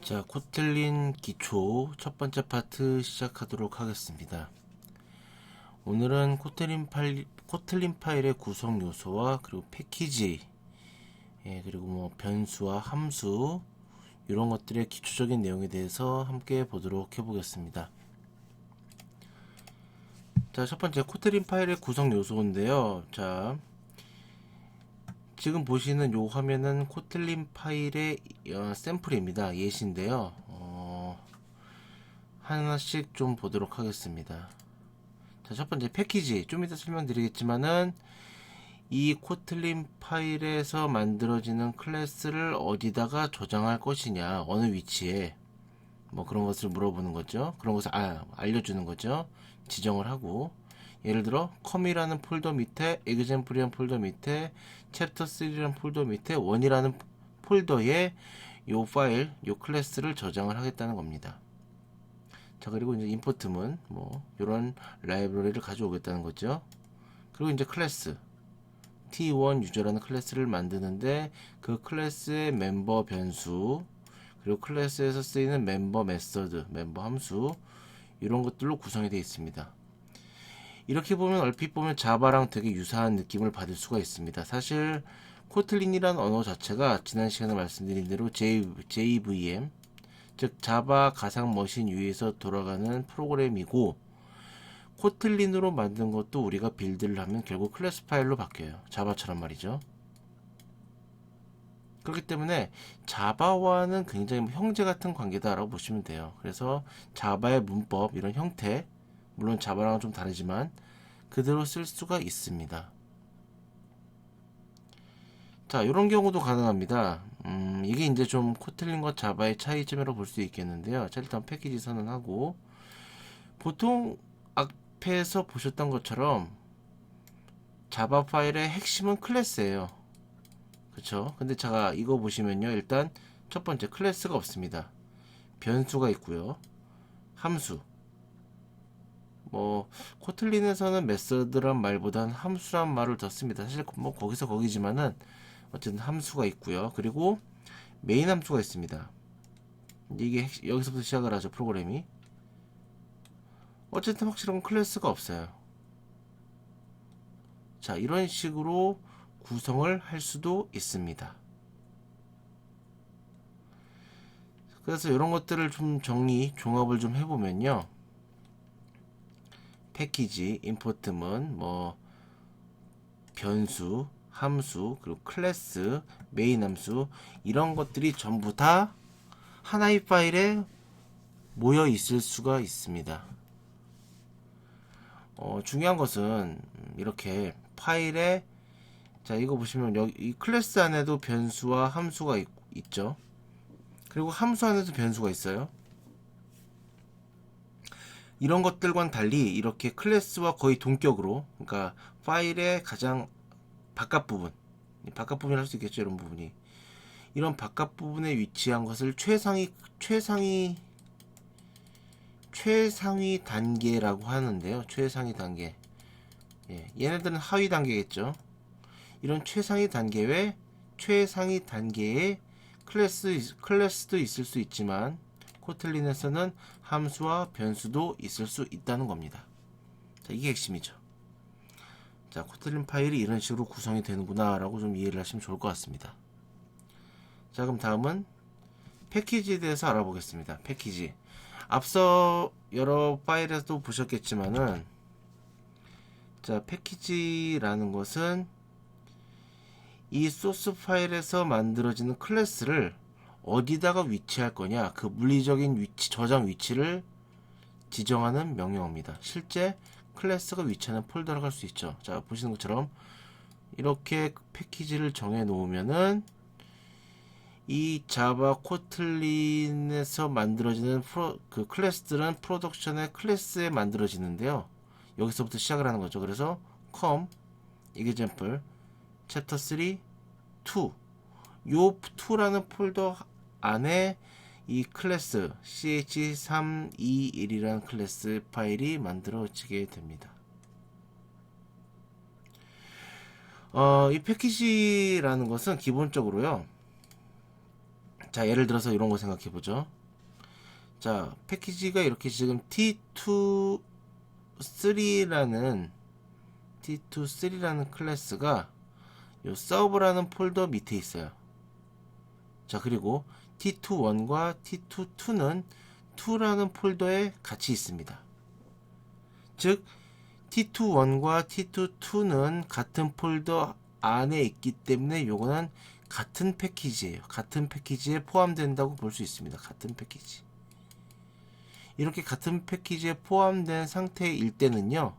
자, 코틀린 기초 첫 번째 파트 시작하도록 하겠습니다. 오늘은 코틀린 파일의 구성 요소와 그리고 패키지, 그리고 뭐 변수와 함수 이런 것들의 기초적인 내용에 대해서 함께 보도록 해보겠습니다. 자, 첫 번째 코틀린 파일의 구성 요소인데요. 자, 지금 보시는 요 화면은 코틀린 파일의 샘플입니다. 예시인데요. 하나씩 좀 보도록 하겠습니다. 자, 첫 번째 패키지. 좀 이따 설명드리겠지만은 이 코틀린 파일에서 만들어지는 클래스를 어디다가 저장할 것이냐, 어느 위치에, 뭐 그런 것을 물어보는 거죠. 그런 것을 알려주는 거죠. 지정을 하고, 예를 들어 컴이라는 폴더 밑에, example이라는 폴더 밑에, 챕터 3라는 폴더 밑에 1이라는 폴더에 요 파일, 요 클래스를 저장을 하겠다는 겁니다. 자, 그리고 이제 임포트문 뭐 이런 라이브러리를 가져오겠다는 거죠. 그리고 이제 클래스 t1 유저라는 클래스를 만드는데 그 클래스의 멤버 변수, 그리고 클래스에서 쓰이는 멤버 메서드, 멤버 함수 이런 것들로 구성이 되어 있습니다. 이렇게 보면 얼핏 보면 자바랑 되게 유사한 느낌을 받을 수가 있습니다. 사실 코틀린이라는 언어 자체가 지난 시간에 말씀드린 대로 JVM, 즉 자바 가상 머신 위에서 돌아가는 프로그램이고, 코틀린으로 만든 것도 우리가 빌드를 하면 결국 클래스 파일로 바뀌어요. 자바처럼 말이죠. 그렇기 때문에 자바와는 굉장히 형제 같은 관계다라고 보시면 돼요. 그래서 자바의 문법, 이런 형태, 물론 자바랑은 좀 다르지만 그대로 쓸 수가 있습니다. 자, 이런 경우도 가능합니다. 이게 이제 좀 코틀린과 자바의 차이점이라고 볼 수 있겠는데요. 자, 일단 패키지 선언하고, 보통 앞에서 보셨던 것처럼 자바 파일의 핵심은 클래스예요. 그쵸? 근데 제가 이거 보시면요, 일단 첫 번째 클래스가 없습니다. 변수가 있고요. 함수, 뭐 코틀린에서는 메서드란 말보단 함수란 말을 더 씁니다. 사실 뭐 거기서 거기지만은 어쨌든 함수가 있고요. 그리고 메인 함수가 있습니다. 이게 여기서부터 시작을 하죠, 프로그램이. 어쨌든 확실한 클래스가 없어요. 자, 이런 식으로 구성을 할 수도 있습니다. 그래서 이런 것들을 좀 종합을 좀 해보면요, 패키지, 임포트문, 뭐 변수, 함수, 그리고 클래스, 메인 함수, 이런 것들이 전부 다 하나의 파일에 모여 있을 수가 있습니다. 중요한 것은 이렇게 파일에, 자, 이거 보시면 여기 이 클래스 안에도 변수와 함수가 있죠. 그리고 함수 안에도 변수가 있어요. 이런 것들과는 달리 이렇게 클래스와 거의 동격으로, 그러니까 파일의 가장 바깥 부분, 바깥 부분이라 할 수 있겠죠, 이런 부분이. 이런 바깥 부분에 위치한 것을 최상위 단계라고 하는데요. 최상위 단계. 얘네들은 하위 단계겠죠. 이런 최상위 단계의 클래스도 있을 수 있지만, 코틀린에서는 함수와 변수도 있을 수 있다는 겁니다. 자, 이게 핵심이죠. 자, 코틀린 파일이 이런 식으로 구성이 되는구나 라고 좀 이해를 하시면 좋을 것 같습니다. 자, 그럼 다음은 패키지에 대해서 알아보겠습니다. 패키지. 앞서 여러 파일에서도 보셨겠지만은, 자, 패키지라는 것은 이 소스 파일에서 만들어지는 클래스를 어디다가 위치할 거냐, 그 물리적인 위치, 저장 위치를 지정하는 명령어입니다. 실제 클래스가 위치하는 폴더라고 할 수 있죠. 자, 보시는 것처럼 이렇게 패키지를 정해 놓으면은 이 자바 코틀린에서 만들어지는 그 클래스들은 프로덕션의 클래스에 만들어지는데요. 여기서부터 시작을 하는 거죠. 그래서 com, example, chapter 3, 2, 요 2라는 폴더 안에 이 클래스 ch321이라는 클래스 파일이 만들어지게 됩니다. 이 패키지라는 것은 기본적으로요, 자, 예를 들어서 이런 거 생각해 보죠. 자, 패키지가 이렇게 지금 T23라는 클래스가 요 서브라는 폴더 밑에 있어요. 자, 그리고 T21과 T22는 2라는 폴더에 같이 있습니다. 즉 T21과 T22는 같은 폴더 안에 있기 때문에 요거는 같은 패키지예요. 같은 패키지에 포함된다고 볼 수 있습니다. 같은 패키지. 이렇게 같은 패키지에 포함된 상태일 때는요,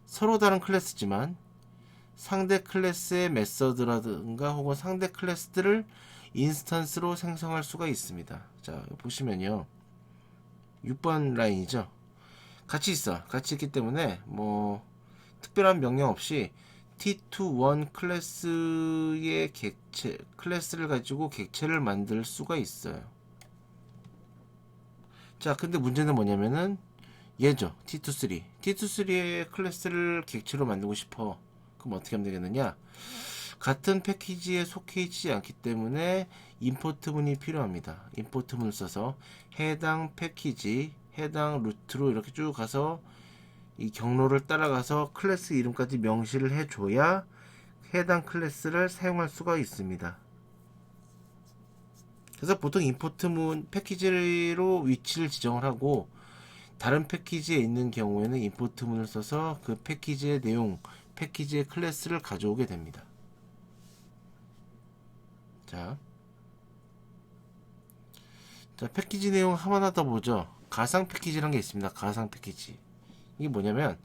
서로 다른 클래스지만 상대 클래스의 메서드라든가 혹은 상대 클래스들을 인스턴스로 생성할 수가 있습니다. 자, 보시면요, 6번 라인이죠. 같이 있어. 같이 있기 때문에 뭐 특별한 명령 없이 T21 클래스의 클래스를 가지고 객체를 만들 수가 있어요. 자, 근데 문제는 뭐냐면은 얘죠. T23의 클래스를 객체로 만들고 싶어. 그럼 어떻게 하면 되겠느냐? 같은 패키지에 속해 있지 않기 때문에 임포트문이 필요합니다. 임포트문을 써서 해당 패키지, 해당 루트로 이렇게 쭉 가서 이 경로를 따라가서 클래스 이름까지 명시를 해줘야 해당 클래스를 사용할 수가 있습니다. 그래서 보통 임포트문 패키지로 위치를 지정을 하고, 다른 패키지에 있는 경우에는 임포트문을 써서 그 패키지의 내용, 패키지의 클래스를 가져오게 됩니다. 자, 패키지 내용 하나 더 보죠. 가상 패키지라는 게 있습니다. 가상 패키지. 이게 뭐냐면,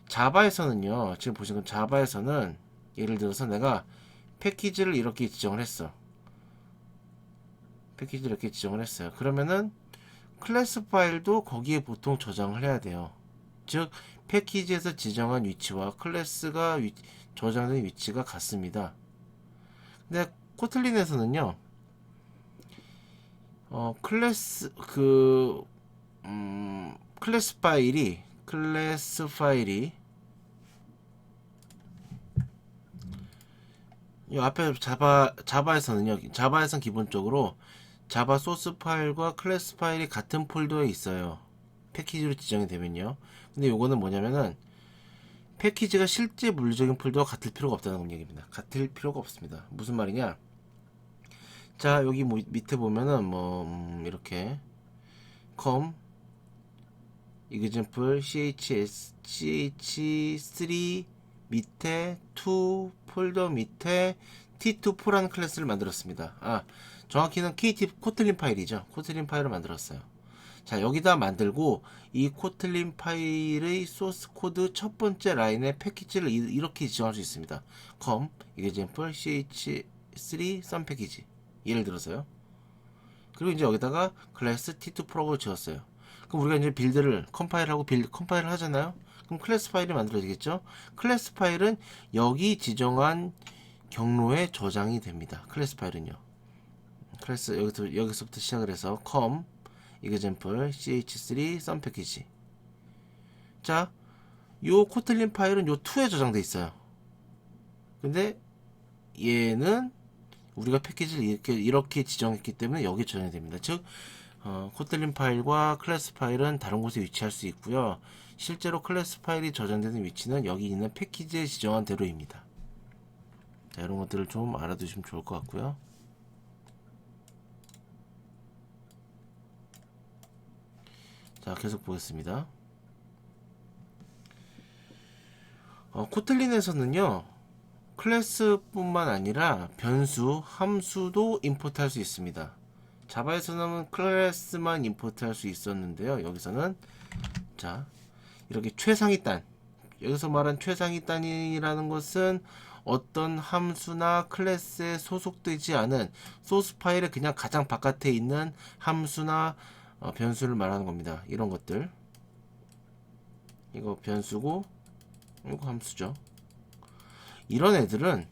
자바에서는요, 지금 보시는 자바에서는 예를 들어서 내가 패키지를 이렇게 지정을 했어. 패키지를 이렇게 지정을 했어요. 그러면은 클래스 파일도 거기에 보통 저장을 해야 돼요. 즉, 패키지에서 지정한 위치와 클래스가 저장된 위치가 같습니다. 근데 코틀린에서는요, 클래스 파일이 이 앞에 자바에서는 기본적으로 자바 소스 파일과 클래스 파일이 같은 폴더에 있어요. 패키지로 지정이 되면요. 근데 요거는 뭐냐면은 패키지가 실제 물리적인 폴더와 같을 필요가 없다는 얘기입니다. 같을 필요가 없습니다. 무슨 말이냐? 자, 여기 밑에 보면은 이렇게 com example ch3 밑에 2 폴더 밑에 t24라는 클래스를 만들었습니다. 정확히는 코틀린 파일이죠. 코틀린 파일을 만들었어요. 자, 여기다 만들고 이 코틀린 파일의 소스 코드 첫 번째 라인에 패키지를 이렇게 지정할 수 있습니다. com example ch3 some 패키지, 예를 들어서요. 그리고 이제 여기다가 클래스 t2 프로그램을 지었어요. 그럼 우리가 이제 빌드를 컴파일을 하잖아요. 그럼 클래스 파일이 만들어지겠죠. 클래스 파일은 여기 지정한 경로에 저장이 됩니다. 클래스 파일은요. 클래스 여기서부터 시작을 해서 com example ch3 some 패키지. 자, 요 코틀린 파일은 요 2에 저장돼 있어요. 근데 얘는 우리가 패키지를 이렇게 지정했기 때문에 여기 저장이 됩니다. 즉, 코틀린 파일과 클래스 파일은 다른 곳에 위치할 수 있고요. 실제로 클래스 파일이 저장되는 위치는 여기 있는 패키지에 지정한 대로입니다. 자, 이런 것들을 좀 알아두시면 좋을 것 같고요. 자, 계속 보겠습니다. 코틀린에서는요, 클래스뿐만 아니라 변수, 함수도 임포트할 수 있습니다. 자바에서는 클래스만 임포트할 수 있었는데요. 여기서는 자, 이렇게 최상위 단, 여기서 말한 최상위 단이라는 것은 어떤 함수나 클래스에 소속되지 않은 소스 파일의 그냥 가장 바깥에 있는 함수나 변수를 말하는 겁니다. 이런 것들, 이거 변수고 이거 함수죠. 이런 애들은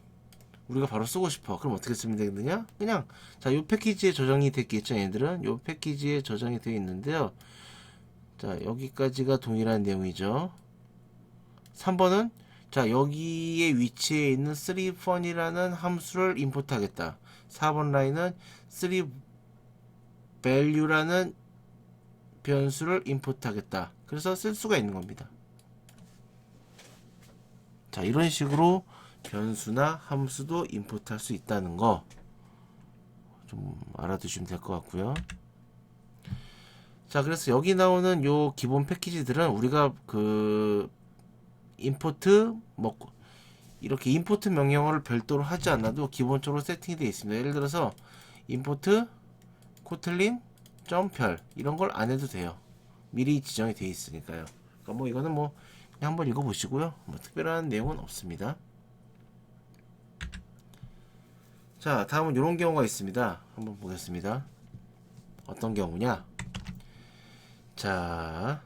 우리가 바로 쓰고 싶어. 그럼 어떻게 쓰면 되겠느냐? 그냥 자, 요 패키지에 저장이 됐겠죠. 얘들은 요 패키지에 저장이 되어 있는데요. 자, 여기까지가 동일한 내용이죠. 3번은 자, 여기에 위치해 있는 3fun이라는 함수를 임포트 하겠다. 4번 라인은 3value라는 변수를 임포트 하겠다. 그래서 쓸 수가 있는 겁니다. 자, 이런 식으로 변수나 함수도 임포트 할 수 있다는 거 좀 알아두시면 될 것 같고요. 자, 그래서 여기 나오는 요 기본 패키지들은 우리가 그 임포트 뭐 이렇게 임포트 명령어를 별도로 하지 않아도 기본적으로 세팅이 되어 있습니다. 예를 들어서 임포트 코틀린 점별 이런 걸 안 해도 돼요. 미리 지정이 되어 있으니까요. 그러니까 뭐 이거는 뭐 그냥 한번 읽어 보시고요. 뭐 특별한 내용은 없습니다. 자, 다음은 이런 경우가 있습니다. 한번 보겠습니다. 어떤 경우냐? 자,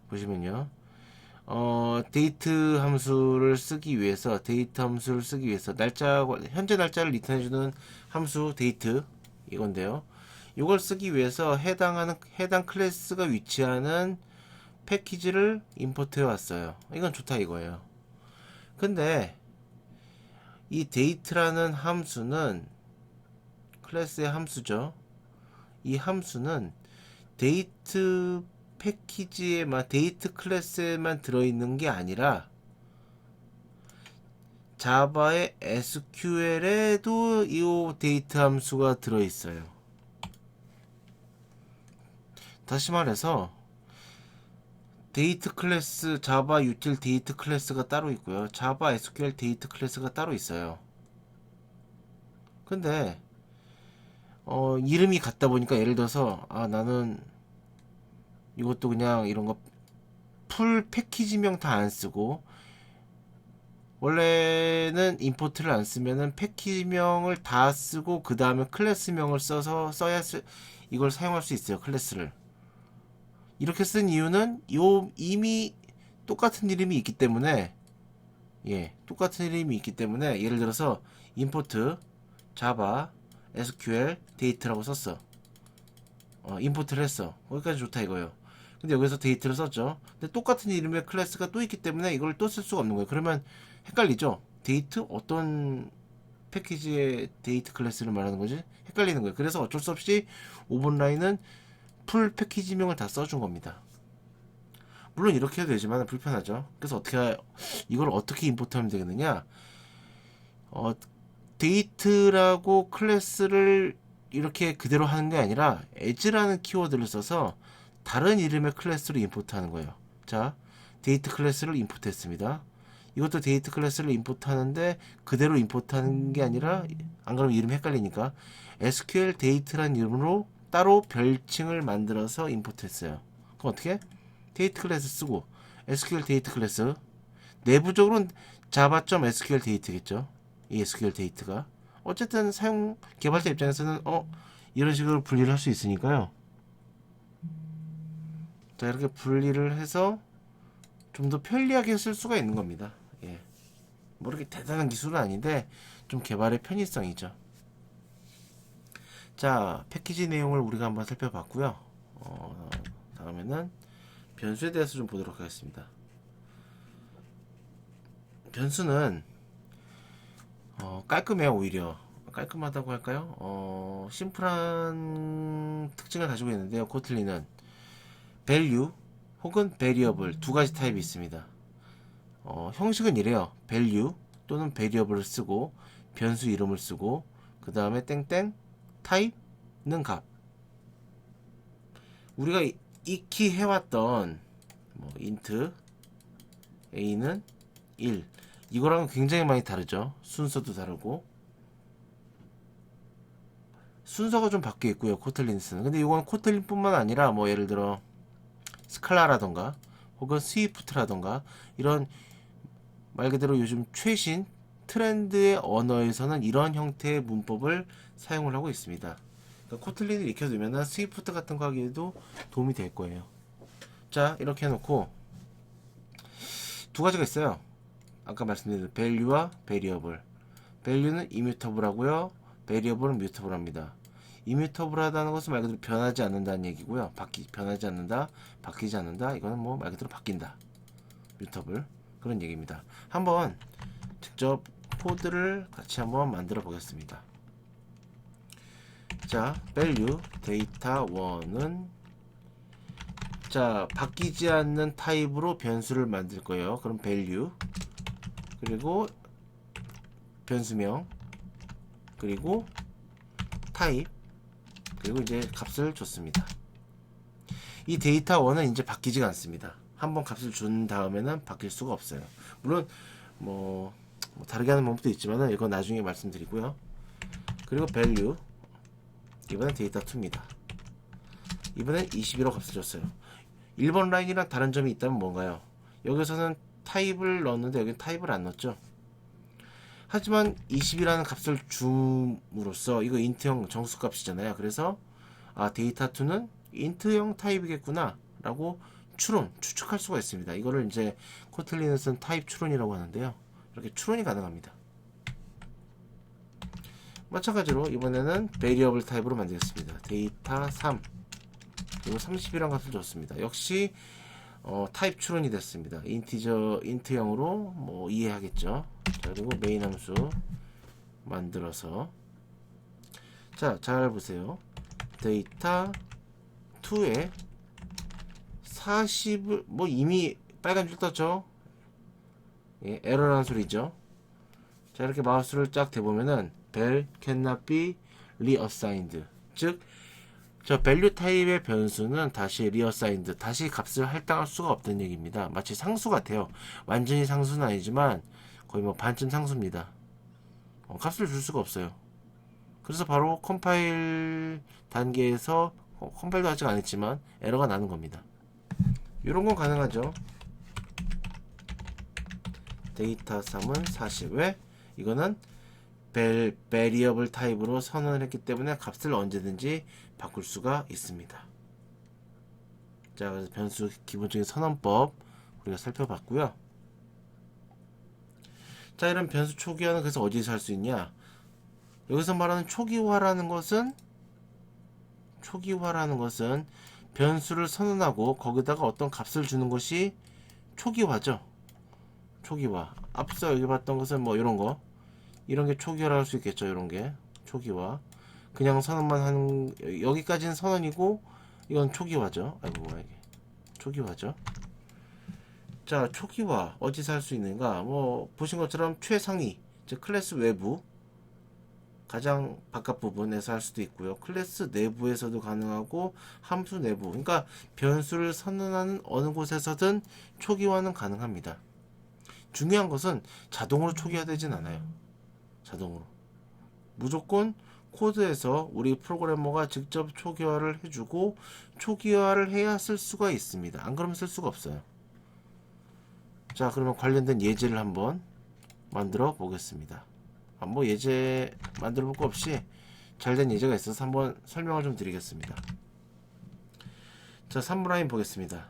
보시면요. 데이트 함수를 쓰기 위해서 날짜 현재 날짜를 리턴해주는 함수 데이트 이건데요. 이걸 쓰기 위해서 해당 클래스가 위치하는 패키지를 임포트해 왔어요. 이건 좋다 이거예요. 근데 이 데이트라는 함수는 클래스의 함수죠. 이 함수는 데이트 패키지에만 데이트 클래스에만 들어있는 게 아니라 자바의 SQL에도 이 데이트 함수가 들어있어요. 다시 말해서 데이트 클래스 자바 유틸 데이트 클래스가 따로 있고요. 자바 SQL 데이트 클래스가 따로 있어요. 근데 이름이 같다 보니까 예를 들어서 나는 이것도 그냥 이런 거 풀 패키지명 다 안 쓰고 원래는 임포트를 안 쓰면은 패키지명을 다 쓰고 그 다음에 클래스명을 이걸 사용할 수 있어요. 클래스를 이렇게 쓴 이유는 이미 똑같은 이름이 있기 때문에 예를 들어서 임포트 자바 SQL 데이트라고 썼어. 임포트를 했어. 거기까지 좋다 이거예요. 근데 여기서 데이트를 썼죠. 근데 똑같은 이름의 클래스가 또 있기 때문에 이걸 또 쓸 수가 없는 거예요. 그러면 헷갈리죠. 데이트 어떤 패키지의 데이트 클래스를 말하는 거지? 헷갈리는 거예요. 그래서 어쩔 수 없이 5번 라인은 풀 패키지명을 다 써준 겁니다. 물론 이렇게 해도 되지만 불편하죠. 그래서 이걸 어떻게 임포트하면 되겠느냐? 데이트라고 클래스를 이렇게 그대로 하는 게 아니라 as라는 키워드를 써서 다른 이름의 클래스로 임포트하는 거예요. 자, 데이트 클래스를 임포트했습니다. 이것도 데이트 클래스를 임포트하는데 그대로 임포트하는 게 아니라 안 그러면 이름 헷갈리니까 SQL 데이트라는 이름으로 따로 별칭을 만들어서 임포트했어요. 그럼 어떻게? 데이트 클래스 쓰고 SQL 데이트 클래스 내부적으로는 java.sql 데이트겠죠. 이 SQL 데이트가 어쨌든 개발자 입장에서는 이런 식으로 분리를 할 수 있으니까요. 자, 이렇게 분리를 해서 좀 더 편리하게 쓸 수가 있는 겁니다. 예. 뭐 이렇게 대단한 기술은 아닌데 좀 개발의 편의성이죠. 자, 패키지 내용을 우리가 한번 살펴봤고요. 다음에는 변수에 대해서 좀 보도록 하겠습니다. 변수는 깔끔해요. 오히려 깔끔하다고 할까요? 심플한 특징을 가지고 있는데요. 코틀린은 value 혹은 variable 두 가지 타입이 있습니다. 형식은 이래요. value 또는 variable을 쓰고 변수 이름을 쓰고 그 다음에 땡땡 타입는 값. 우리가 익히 해왔던 int a는 1 이거랑은 굉장히 많이 다르죠. 순서도 다르고 순서가 좀 바뀌어 있고요. 코틀린스는. 근데 이건 코틀린 뿐만 아니라 예를 들어 스칼라라던가 혹은 스위프트라던가 이런 말 그대로 요즘 최신 트렌드의 언어에서는 이런 형태의 문법을 사용을 하고 있습니다. 그러니까 코틀린을 익혀두면 스위프트 같은 거 하기에도 도움이 될 거예요. 자, 이렇게 해놓고 두 가지가 있어요. 아까 말씀드린 value와 variable. value는 immutable 하고요. variable은 mutable 합니다. 이뮤터블하다는 것은 말 그대로 변하지 않는다는 얘기고요. 변하지 않는다, 바뀌지 않는다. 이거는 뭐 말 그대로 바뀐다. 뮤터블 그런 얘기입니다. 한번 직접 코드를 같이 한번 만들어 보겠습니다. 자, value 데이터 1은 자, 바뀌지 않는 타입으로 변수를 만들 거예요. 그럼 value 그리고 변수명 그리고 타입 그리고 이제 값을 줬습니다. 이 데이터 1은 이제 바뀌지가 않습니다. 한번 값을 준 다음에는 바뀔 수가 없어요. 물론 뭐 다르게 하는 방법도 있지만 이건 나중에 말씀드리고요. 그리고 value 이번엔 데이터 2입니다. 이번엔 21로 값을 줬어요. 1번 라인이랑 다른 점이 있다면 뭔가요? 여기서는 타입을 넣었는데 여기 타입을 안 넣었죠. 하지만 20이라는 값을 줌으로써 이거 인트형 정수값이잖아요. 그래서 데이터 2는 인트형 타입이겠구나 라고 추측할 수가 있습니다. 이거를 이제 코틀린에 쓴 타입 추론이라고 하는데요. 이렇게 추론이 가능합니다. 마찬가지로 이번에는 베리어블 타입으로 만들겠습니다. 데이터 3 그리고 30이라는 값을 줬습니다. 역시 타입 추론이 됐습니다. 인트형으로 뭐 이해하겠죠. 자, 그리고 메인 함수 만들어서 자, 잘 보세요. 데이터 2에 40을 뭐 이미 빨간 줄 떴죠. 예, 에러라는 소리죠. 자, 이렇게 마우스를 쫙 대보면은 vel cannot be reassigned, 즉 저 value 타입의 변수는 다시 reassigned, 다시 값을 할당할 수가 없다는 얘기입니다. 마치 상수 같아요. 완전히 상수는 아니지만 거의 뭐 반쯤 상수입니다. 값을 줄 수가 없어요. 그래서 바로 컴파일 단계에서 컴파일도 아직 안 했지만 에러가 나는 겁니다. 이런 건 가능하죠. 데이터 3은 40. 왜? 이거는 베리어블 타입으로 선언을 했기 때문에 값을 언제든지 바꿀 수가 있습니다. 자, 그래서 변수 기본적인 선언법 우리가 살펴봤고요. 자, 이런 변수 초기화는 그래서 어디서 할 수 있냐? 여기서 말하는 초기화라는 것은 변수를 선언하고 거기다가 어떤 값을 주는 것이 초기화죠. 초기화. 앞서 여기 봤던 것은 뭐 이런 게 초기화를 할 수 있겠죠. 이런 게 초기화. 그냥 선언만 하는, 여기까지는 선언이고 이건 초기화죠. 아이고 뭐야 이게 초기화죠. 자, 초기화 어디서 할 수 있는가? 뭐 보신 것처럼 최상위, 즉 클래스 외부 가장 바깥 부분에서 할 수도 있고요. 클래스 내부에서도 가능하고 함수 내부, 그러니까 변수를 선언하는 어느 곳에서든 초기화는 가능합니다. 중요한 것은 자동으로 초기화되진 않아요. 자동으로 무조건 코드에서 우리 프로그래머가 직접 초기화를 해주고 초기화를 해야 쓸 수가 있습니다. 안 그러면 쓸 수가 없어요. 자, 그러면 관련된 예제를 한번 만들어 보겠습니다. 뭐 예제 만들어 볼 거 없이 잘된 예제가 있어서 한번 설명을 좀 드리겠습니다. 자, 3번 라인 보겠습니다.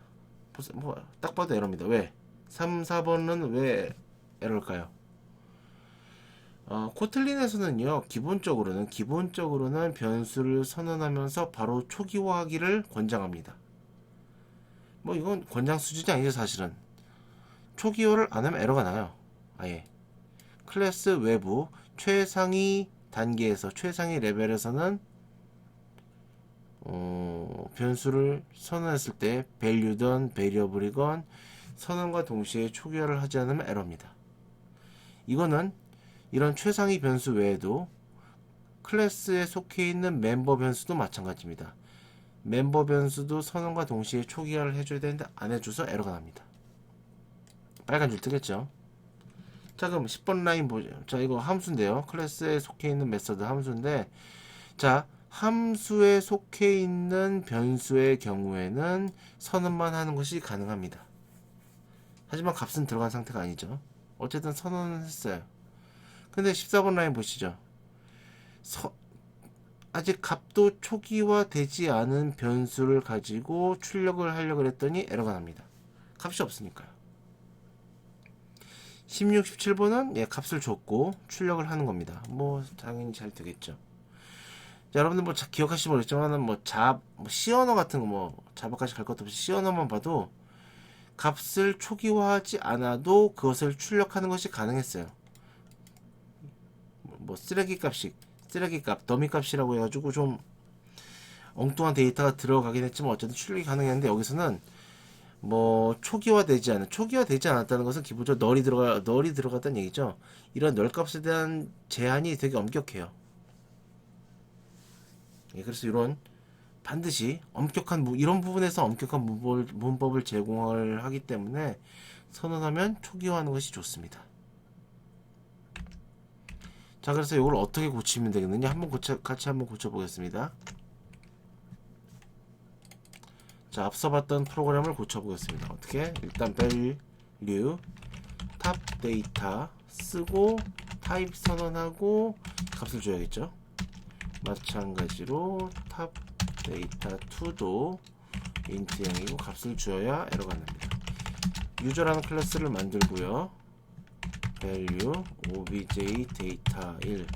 뭐 딱 봐도 에러입니다. 왜? 3, 4번은 왜 에러일까요? 코틀린에서는요, 기본적으로는 변수를 선언하면서 바로 초기화하기를 권장합니다. 뭐 이건 권장 수준이 아니죠, 사실은. 초기화를 안 하면 에러가 나요. 아예. 클래스 외부 최상위 단계에서, 최상위 레벨에서는 변수를 선언했을 때 value든 variable이건 선언과 동시에 초기화를 하지 않으면 에러입니다. 이거는 이런 최상위 변수 외에도 클래스에 속해 있는 멤버 변수도 마찬가지입니다. 멤버 변수도 선언과 동시에 초기화를 해줘야 되는데 안 해줘서 에러가 납니다. 빨간 줄 뜨겠죠. 자, 그럼 10번 라인 보죠. 자, 이거 함수인데요. 클래스에 속해 있는 메서드 함수인데, 자, 함수에 속해 있는 변수의 경우에는 선언만 하는 것이 가능합니다. 하지만 값은 들어간 상태가 아니죠. 어쨌든 선언은 했어요. 근데 14번 라인 보시죠. 아직 값도 초기화 되지 않은 변수를 가지고 출력을 하려고 했더니 에러가 납니다. 값이 없으니까요. 16, 17번은 값을 줬고 출력을 하는 겁니다. 뭐 당연히 잘 되겠죠. 자, 여러분들 뭐 기억하시지 모르겠지만 뭐 C언어 같은 거 뭐 자바까지 갈 것도 없이 C언어만 봐도 값을 초기화하지 않아도 그것을 출력하는 것이 가능했어요. 뭐 쓰레기값, 더미값이라고 해가지고 좀 엉뚱한 데이터가 들어가긴 했지만 어쨌든 출력이 가능했는데 여기서는 뭐 초기화되지 않았다는 것은 기본적으로 널이 들어갔다는 얘기죠. 이런 널 값에 대한 제한이 되게 엄격해요. 예, 그래서 반드시 이런 부분에서 엄격한 문법을 제공을 하기 때문에 선언하면 초기화하는 것이 좋습니다. 자, 그래서 이걸 어떻게 고치면 되겠느냐 같이 한번 고쳐보겠습니다. 자, 앞서 봤던 프로그램을 고쳐보겠습니다. 어떻게? 일단 value 탑 데이터 쓰고 타입 선언하고 값을 줘야겠죠. 마찬가지로 탑 데이터 2도 int형이고 값을 주어야 에러가 납니다. 유저라는 클래스를 만들고요. value obj data 1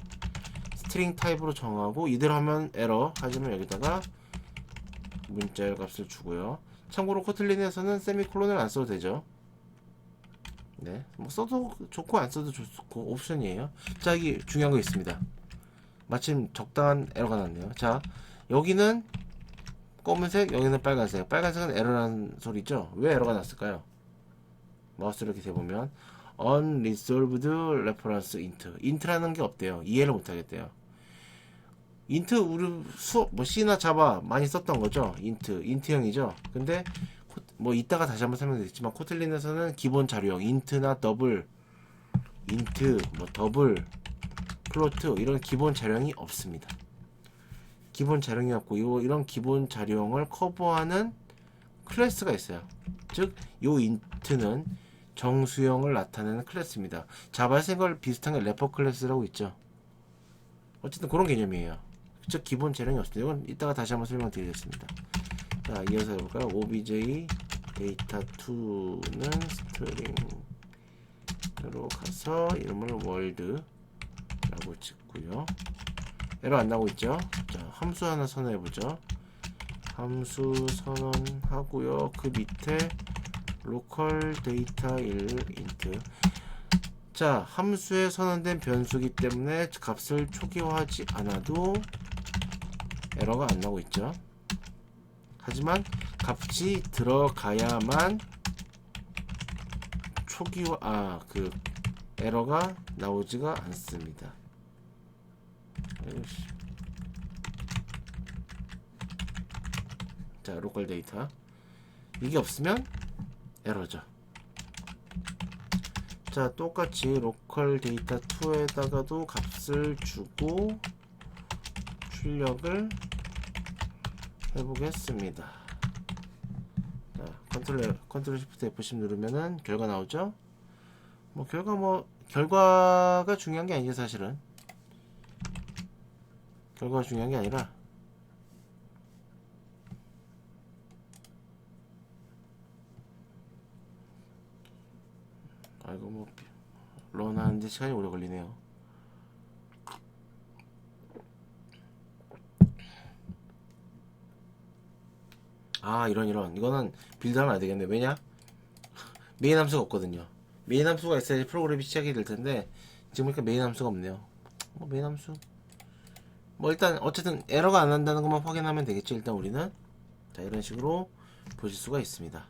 스트링 타입으로 정하고 이대로 하면 에러, 하지만 여기다가 문자열 값을 주고요. 참고로 코틀린에서는 세미콜론을 안 써도 되죠. 네, 뭐 써도 좋고 안 써도 좋고 옵션이에요. 자, 여기 중요한 거 있습니다. 마침 적당한 에러가 났네요. 자, 여기는 검은색, 여기는 빨간색. 빨간색은 에러라는 소리죠. 왜 에러가 났을까요? 마우스를 이렇게 대보면 unresolved reference int라는 게 없대요. 이해를 못하겠대요. 인트 우리 수업 뭐 C나 자바 많이 썼던 거죠. 인트형이죠. 근데 뭐 이따가 다시 한번 설명드리겠지만 코틀린에서는 기본 자료형 인트나 더블 인트 뭐 더블 플로트 이런 기본 자료형이 없습니다. 기본 자료형이 없고 이런 기본 자료형을 커버하는 클래스가 있어요. 즉 요 인트는 정수형을 나타내는 클래스입니다. 자바에서 이걸 비슷한 게 래퍼 클래스라고 있죠. 어쨌든 그런 개념이에요. 즉 기본 재량이 없습니다. 이건 이따가 다시 한번 설명드리겠습니다. 자, 이어서 해볼까요? obj data 2는 스트링으로 가서 이름을 world라고 짓고요. 에러 안 나오고 있죠? 자, 함수 하나 선언해보죠. 함수 선언하고요. 그 밑에 local data 1 int. 자, 함수에 선언된 변수기 때문에 값을 초기화하지 않아도 에러가 안 나오고 있죠. 하지만 값이 들어가야만 에러가 나오지가 않습니다. 자, 로컬 데이터 이게 없으면 에러죠. 자, 똑같이 로컬 데이터 2에다가도 값을 주고 출력을 해보겠습니다. 자, 컨트롤 시프트 F10 누르면은 결과 나오죠. 결과가 중요한 게 아니죠. 사실은 결과가 중요한 게 아니라 이거 뭐 런하는데 시간이 오래 걸리네요. 이런 이거는 빌드하면 안 되겠네. 왜냐? 메인 함수가 없거든요. 메인 함수가 있어야지 프로그램이 시작이 될 텐데 지금 보니까 메인 함수가 없네요. 메인 함수 일단 어쨌든 에러가 안 난다는 것만 확인하면 되겠죠. 일단 우리는 자, 이런 식으로 보실 수가 있습니다.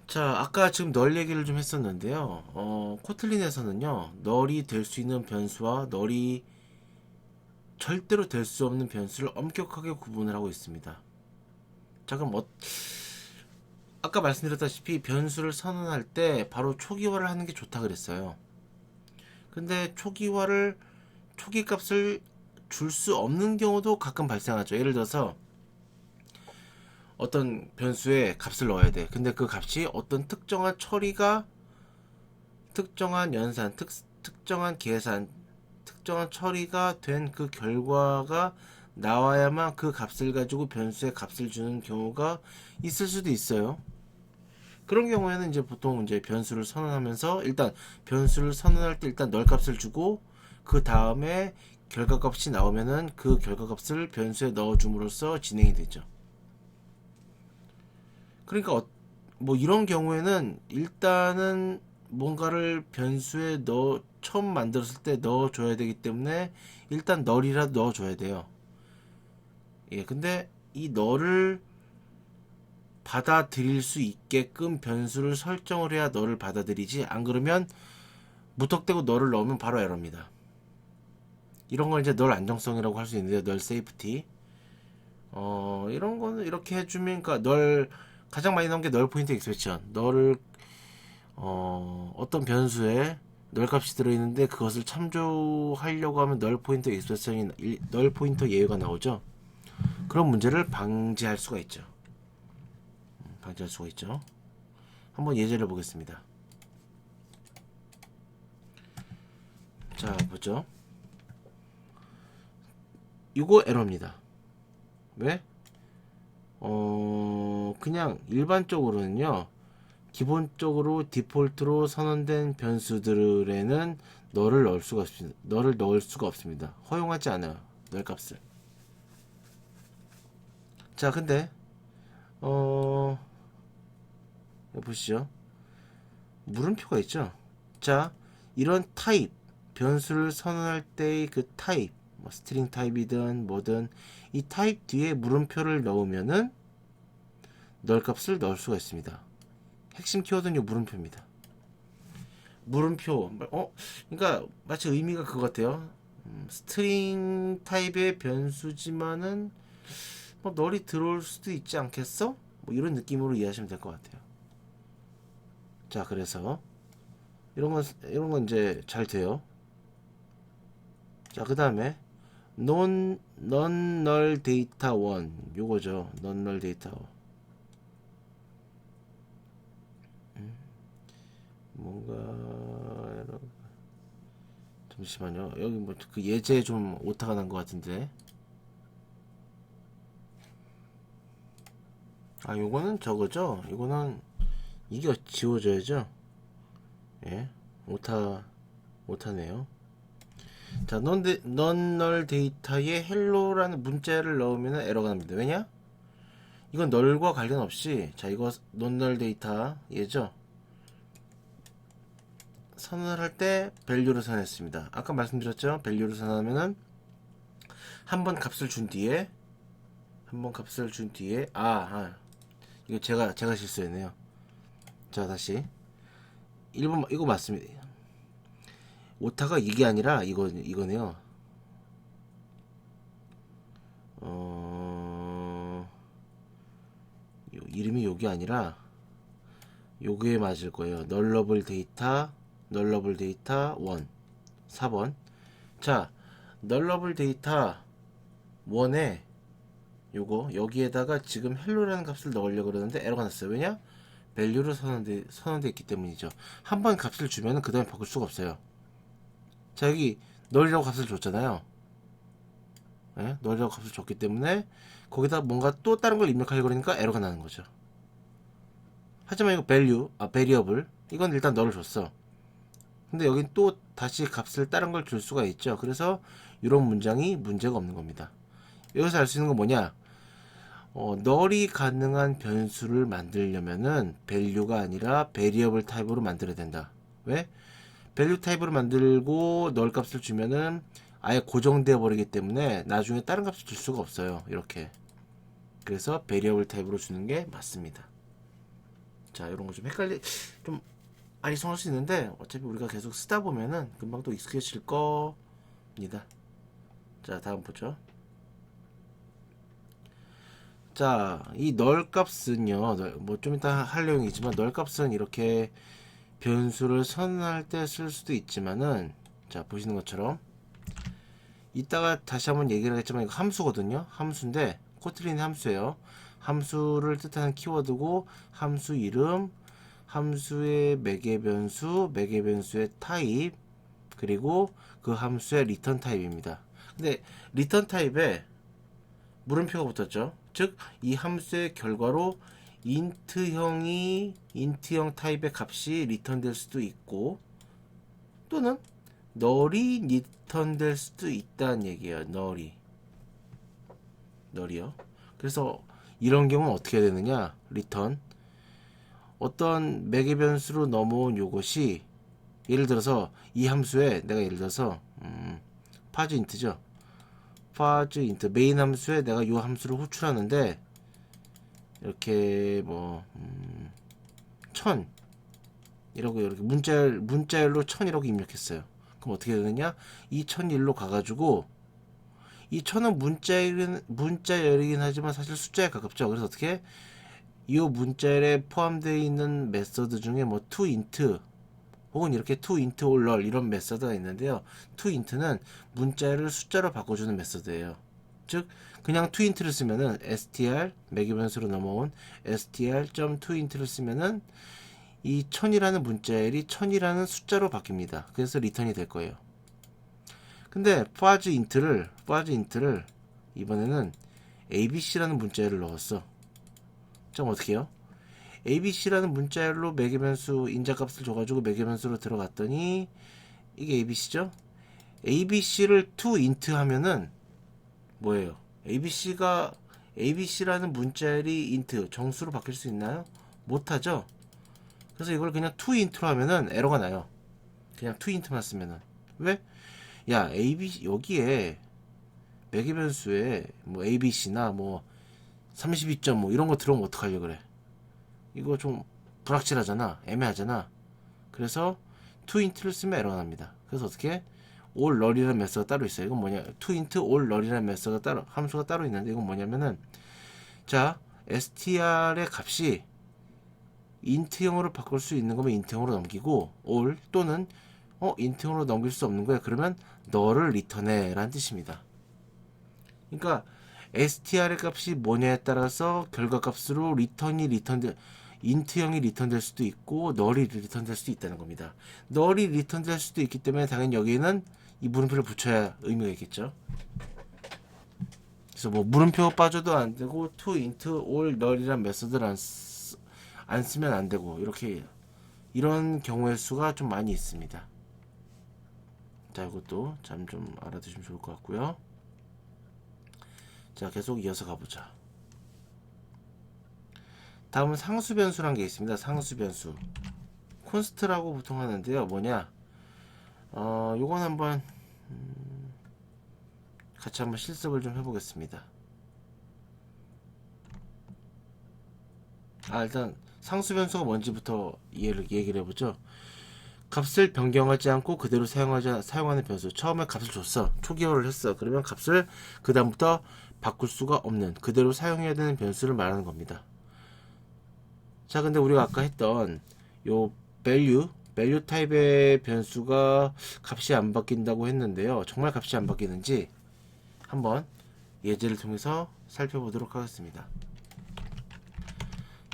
자, 아까 지금 널 얘기를 좀 했었는데요. 코틀린에서는요, 널이 될 수 있는 변수와 널이 절대로 될 수 없는 변수를 엄격하게 구분을 하고 있습니다. 자, 그럼 아까 말씀드렸다시피 변수를 선언할 때 바로 초기화를 하는 게 좋다 그랬어요. 근데 초기값을 줄 수 없는 경우도 가끔 발생하죠. 예를 들어서 어떤 변수에 값을 넣어야 돼. 근데 그 값이 어떤 특정한 처리가 특정한 연산, 특정한 계산, 특정한 처리가 된 그 결과가 나와야만 그 값을 가지고 변수에 값을 주는 경우가 있을 수도 있어요. 그런 경우에는 이제 보통 이제 변수를 선언하면서 일단 변수를 선언할 때 일단 널 값을 주고 그 다음에 결과값이 나오면은 그 결과값을 변수에 넣어줌으로써 진행이 되죠. 그러니까 뭐 이런 경우에는 일단은 뭔가를 변수에 처음 만들었을 때 넣어줘야 되기 때문에 일단 널이라도 넣어줘야 돼요. 예, 근데 이 널을 받아들일 수 있게끔 변수를 설정을 해야 널을 받아들이지, 안 그러면 무턱대고 널을 넣으면 바로 에러입니다. 이런 걸 이제 널 안정성이라고 할 수 있는데, 널 세이프티. 이런 거는 이렇게 해주면, 그러니까 널 가장 많이 나온 게 널 포인트 익스프레션. 널을 어떤 변수에 널 값이 들어있는데 그것을 참조하려고 하면 널 포인터 익스프레션이, 널 포인터 예외가 나오죠. 그런 문제를 방지할 수가 있죠. 방지할 수가 있죠. 한번 예제를 보겠습니다. 자, 보죠. 이거 에러입니다. 왜? 그냥 일반적으로는요, 기본적으로 디폴트로 선언된 변수들에는 널을 넣을 수가 없습니다. 널을 넣을 수가 없습니다. 허용하지 않아요. 널 값을. 자, 근데 보시죠. 물음표가 있죠. 자, 이런 타입, 변수를 선언할 때의 그 타입, 뭐 스트링 타입이든 뭐든 이 타입 뒤에 물음표를 넣으면은 널 값을 넣을 수가 있습니다. 핵심 키워드는 이 물음표입니다. 물음표, 그러니까 마치 의미가 그거 같아요. 스트링 타입의 변수지만은 뭐 널이 들어올 수도 있지 않겠어? 뭐 이런 느낌으로 이해하시면 될 것 같아요. 자, 그래서 이런 건 이제 잘 돼요. 자, 그 다음에 non null data 1 요거죠. non null data 1. 뭔가 잠시만요. 여기 뭐 그 예제에 좀 오타가 난 것 같은데. 아, 요거는 저거죠. 이거는 이게 지워져야죠. 예, 오타네요. 자, non-null 데이터에 hello라는 문자를 넣으면 에러가 납니다. 왜냐? 이건 널과 관련 없이, 자, 이거 non-null 데이터 얘죠. 선언을 할 때 value를 선언했습니다. 아까 말씀드렸죠. value를 선언하면은 한 번 값을 준 뒤에 이거 제가 실수했네요. 자, 다시 1번 이거 맞습니다. 오타가 이게 아니라 이거네요. 이름이 요게 아니라 요게 맞을 거예요. nullable data 1 4번. 자, nullable data 1에 요거 여기에다가 지금 hello라는 값을 넣으려고 그러는데 에러가 났어요. 왜냐? value로 선언돼 있기 때문이죠. 한 번 값을 주면은 그 다음에 바꿀 수가 없어요. 자, 여기 null이라고 값을 줬잖아요. 네? null이라고 값을 줬기 때문에 거기다 뭔가 또 다른 걸 입력하려고 그러니까 에러가 나는 거죠. 하지만 이거 variable 이건 일단 null을 줬어. 근데 여긴 또 다시 값을 다른 걸 줄 수가 있죠. 그래서 이런 문장이 문제가 없는 겁니다. 여기서 알 수 있는 건 뭐냐? 널이 가능한 변수를 만들려면은 value가 아니라 variable 타입으로 만들어야 된다. 왜? value 타입으로 만들고 널 값을 주면은 아예 고정되어 버리기 때문에 나중에 다른 값을 줄 수가 없어요. 이렇게. 그래서 variable 타입으로 주는 게 맞습니다. 자, 이런 거 좀 좀 아리송할 수 있는데 어차피 우리가 계속 쓰다 보면은 금방 또 익숙해질 겁니다. 자, 다음 보죠. 자, 이 널 값은요, 뭐 좀 이따 할 내용이지만 널 값은 이렇게 변수를 선언할 때 쓸 수도 있지만은, 자, 보시는 것처럼 이따가 다시 한번 얘기를 하겠지만 이거 함수거든요. 함수인데 코틀린 함수예요. 함수를 뜻하는 키워드고 함수 이름, 함수의 매개 변수의 타입, 그리고 그 함수의 리턴 타입입니다. 근데 리턴 타입에 물음표가 붙었죠. 즉 이 함수의 결과로 인트형 타입의 값이 리턴될 수도 있고, 또는 널이 리턴 될 수도 있다는 얘기예요. 널이요. 그래서 이런 경우는 어떻게 해야 되느냐? 리턴 어떤 매개 변수로 넘어온 요것이 예를 들어서 이 함수에 내가 예를 들어서 파즈 인트죠. 파즈 인트 메인 함수에 내가 요 함수를 호출하는데 이렇게 뭐 1000 이라고 이렇게 문자열로 1000이라고 입력했어요. 그럼 어떻게 되느냐? 이 1001로 가가지고 이 1000은 문자열이긴 하지만 사실 숫자에 가깝죠. 그래서 어떻게 이 문자열에 포함되어 있는 메서드 중에 뭐 toInt 혹은 이렇게 toInt or null 이런 메서드가 있는데요. toInt는 문자열을 숫자로 바꿔주는 메서드예요. 즉 그냥 toInt를 쓰면은 str 매개 변수로 넘어온 str.toInt를 쓰면은 이 1000이라는 문자열이 1000이라는 숫자로 바뀝니다. 그래서 리턴이 될 거예요. 근데 파즈 인트를 이번에는 abc라는 문자열을 넣었어. 그럼 어떻게 해요? abc라는 문자열로 매개변수 인자값을 줘가지고 매개변수로 들어갔더니 이게 abc죠? abc를 toInt 하면은 뭐예요? abc라는 문자열이 int 정수로 바뀔 수 있나요? 못하죠? 그래서 이걸 그냥 toInt로 하면은 에러가 나요. 그냥 toInt만 쓰면은. 왜? 야, 여기에 매개 변수에 뭐 abc나 뭐 32점 뭐 이런 거 들어오면 어떡하려 그래. 이거 좀 불확실하잖아. 애매하잖아. 그래서 toInt를 쓰면 에러가 납니다. 그래서 어떻게 all null이라는 메서드가 따로 있어요. 이건 뭐냐? toInt all null이라는 메서드가 따로 함수가 따로 있는데 이건 뭐냐면은 자, str의 값이 int형으로 바꿀 수 있는 거면 int형으로 넘기고 all 또는 int형으로 넘길 수 없는 거야. 그러면 너를 리턴해 라는 뜻입니다. 그러니까 str의 값이 뭐냐에 따라서 결과값으로 int형이 리턴될 수도 있고 널이 리턴될 수도 있다는 겁니다. 널이 리턴될 수도 있기 때문에 당연히 여기에는 이 물음표를 붙여야 의미가 있겠죠. 그래서 뭐 물음표 빠져도 안 되고 toInt all null이란 메서드를 안 쓰면 안 되고 이렇게 이런 경우의 수가 좀 많이 있습니다. 자, 이것도 참 좀 알아두시면 좋을 것 같고요. 자, 계속 이어서 가보자. 다음은 상수 변수란 게 있습니다. 상수 변수. 콘스트라고 보통 하는데요. 뭐냐? 요건 한번 같이 한번 실습을 좀 해보겠습니다. 일단 상수 변수가 뭔지부터 얘기를 해보죠. 값을 변경하지 않고 그대로 사용하는 변수. 처음에 값을 줬어. 초기화를 했어. 그러면 값을 그 다음부터 바꿀 수가 없는 그대로 사용해야 되는 변수를 말하는 겁니다. 자, 근데 우리가 아까 했던 요 value 타입의 변수가 값이 안 바뀐다고 했는데요. 정말 값이 안 바뀌는지 한번 예제를 통해서 살펴보도록 하겠습니다.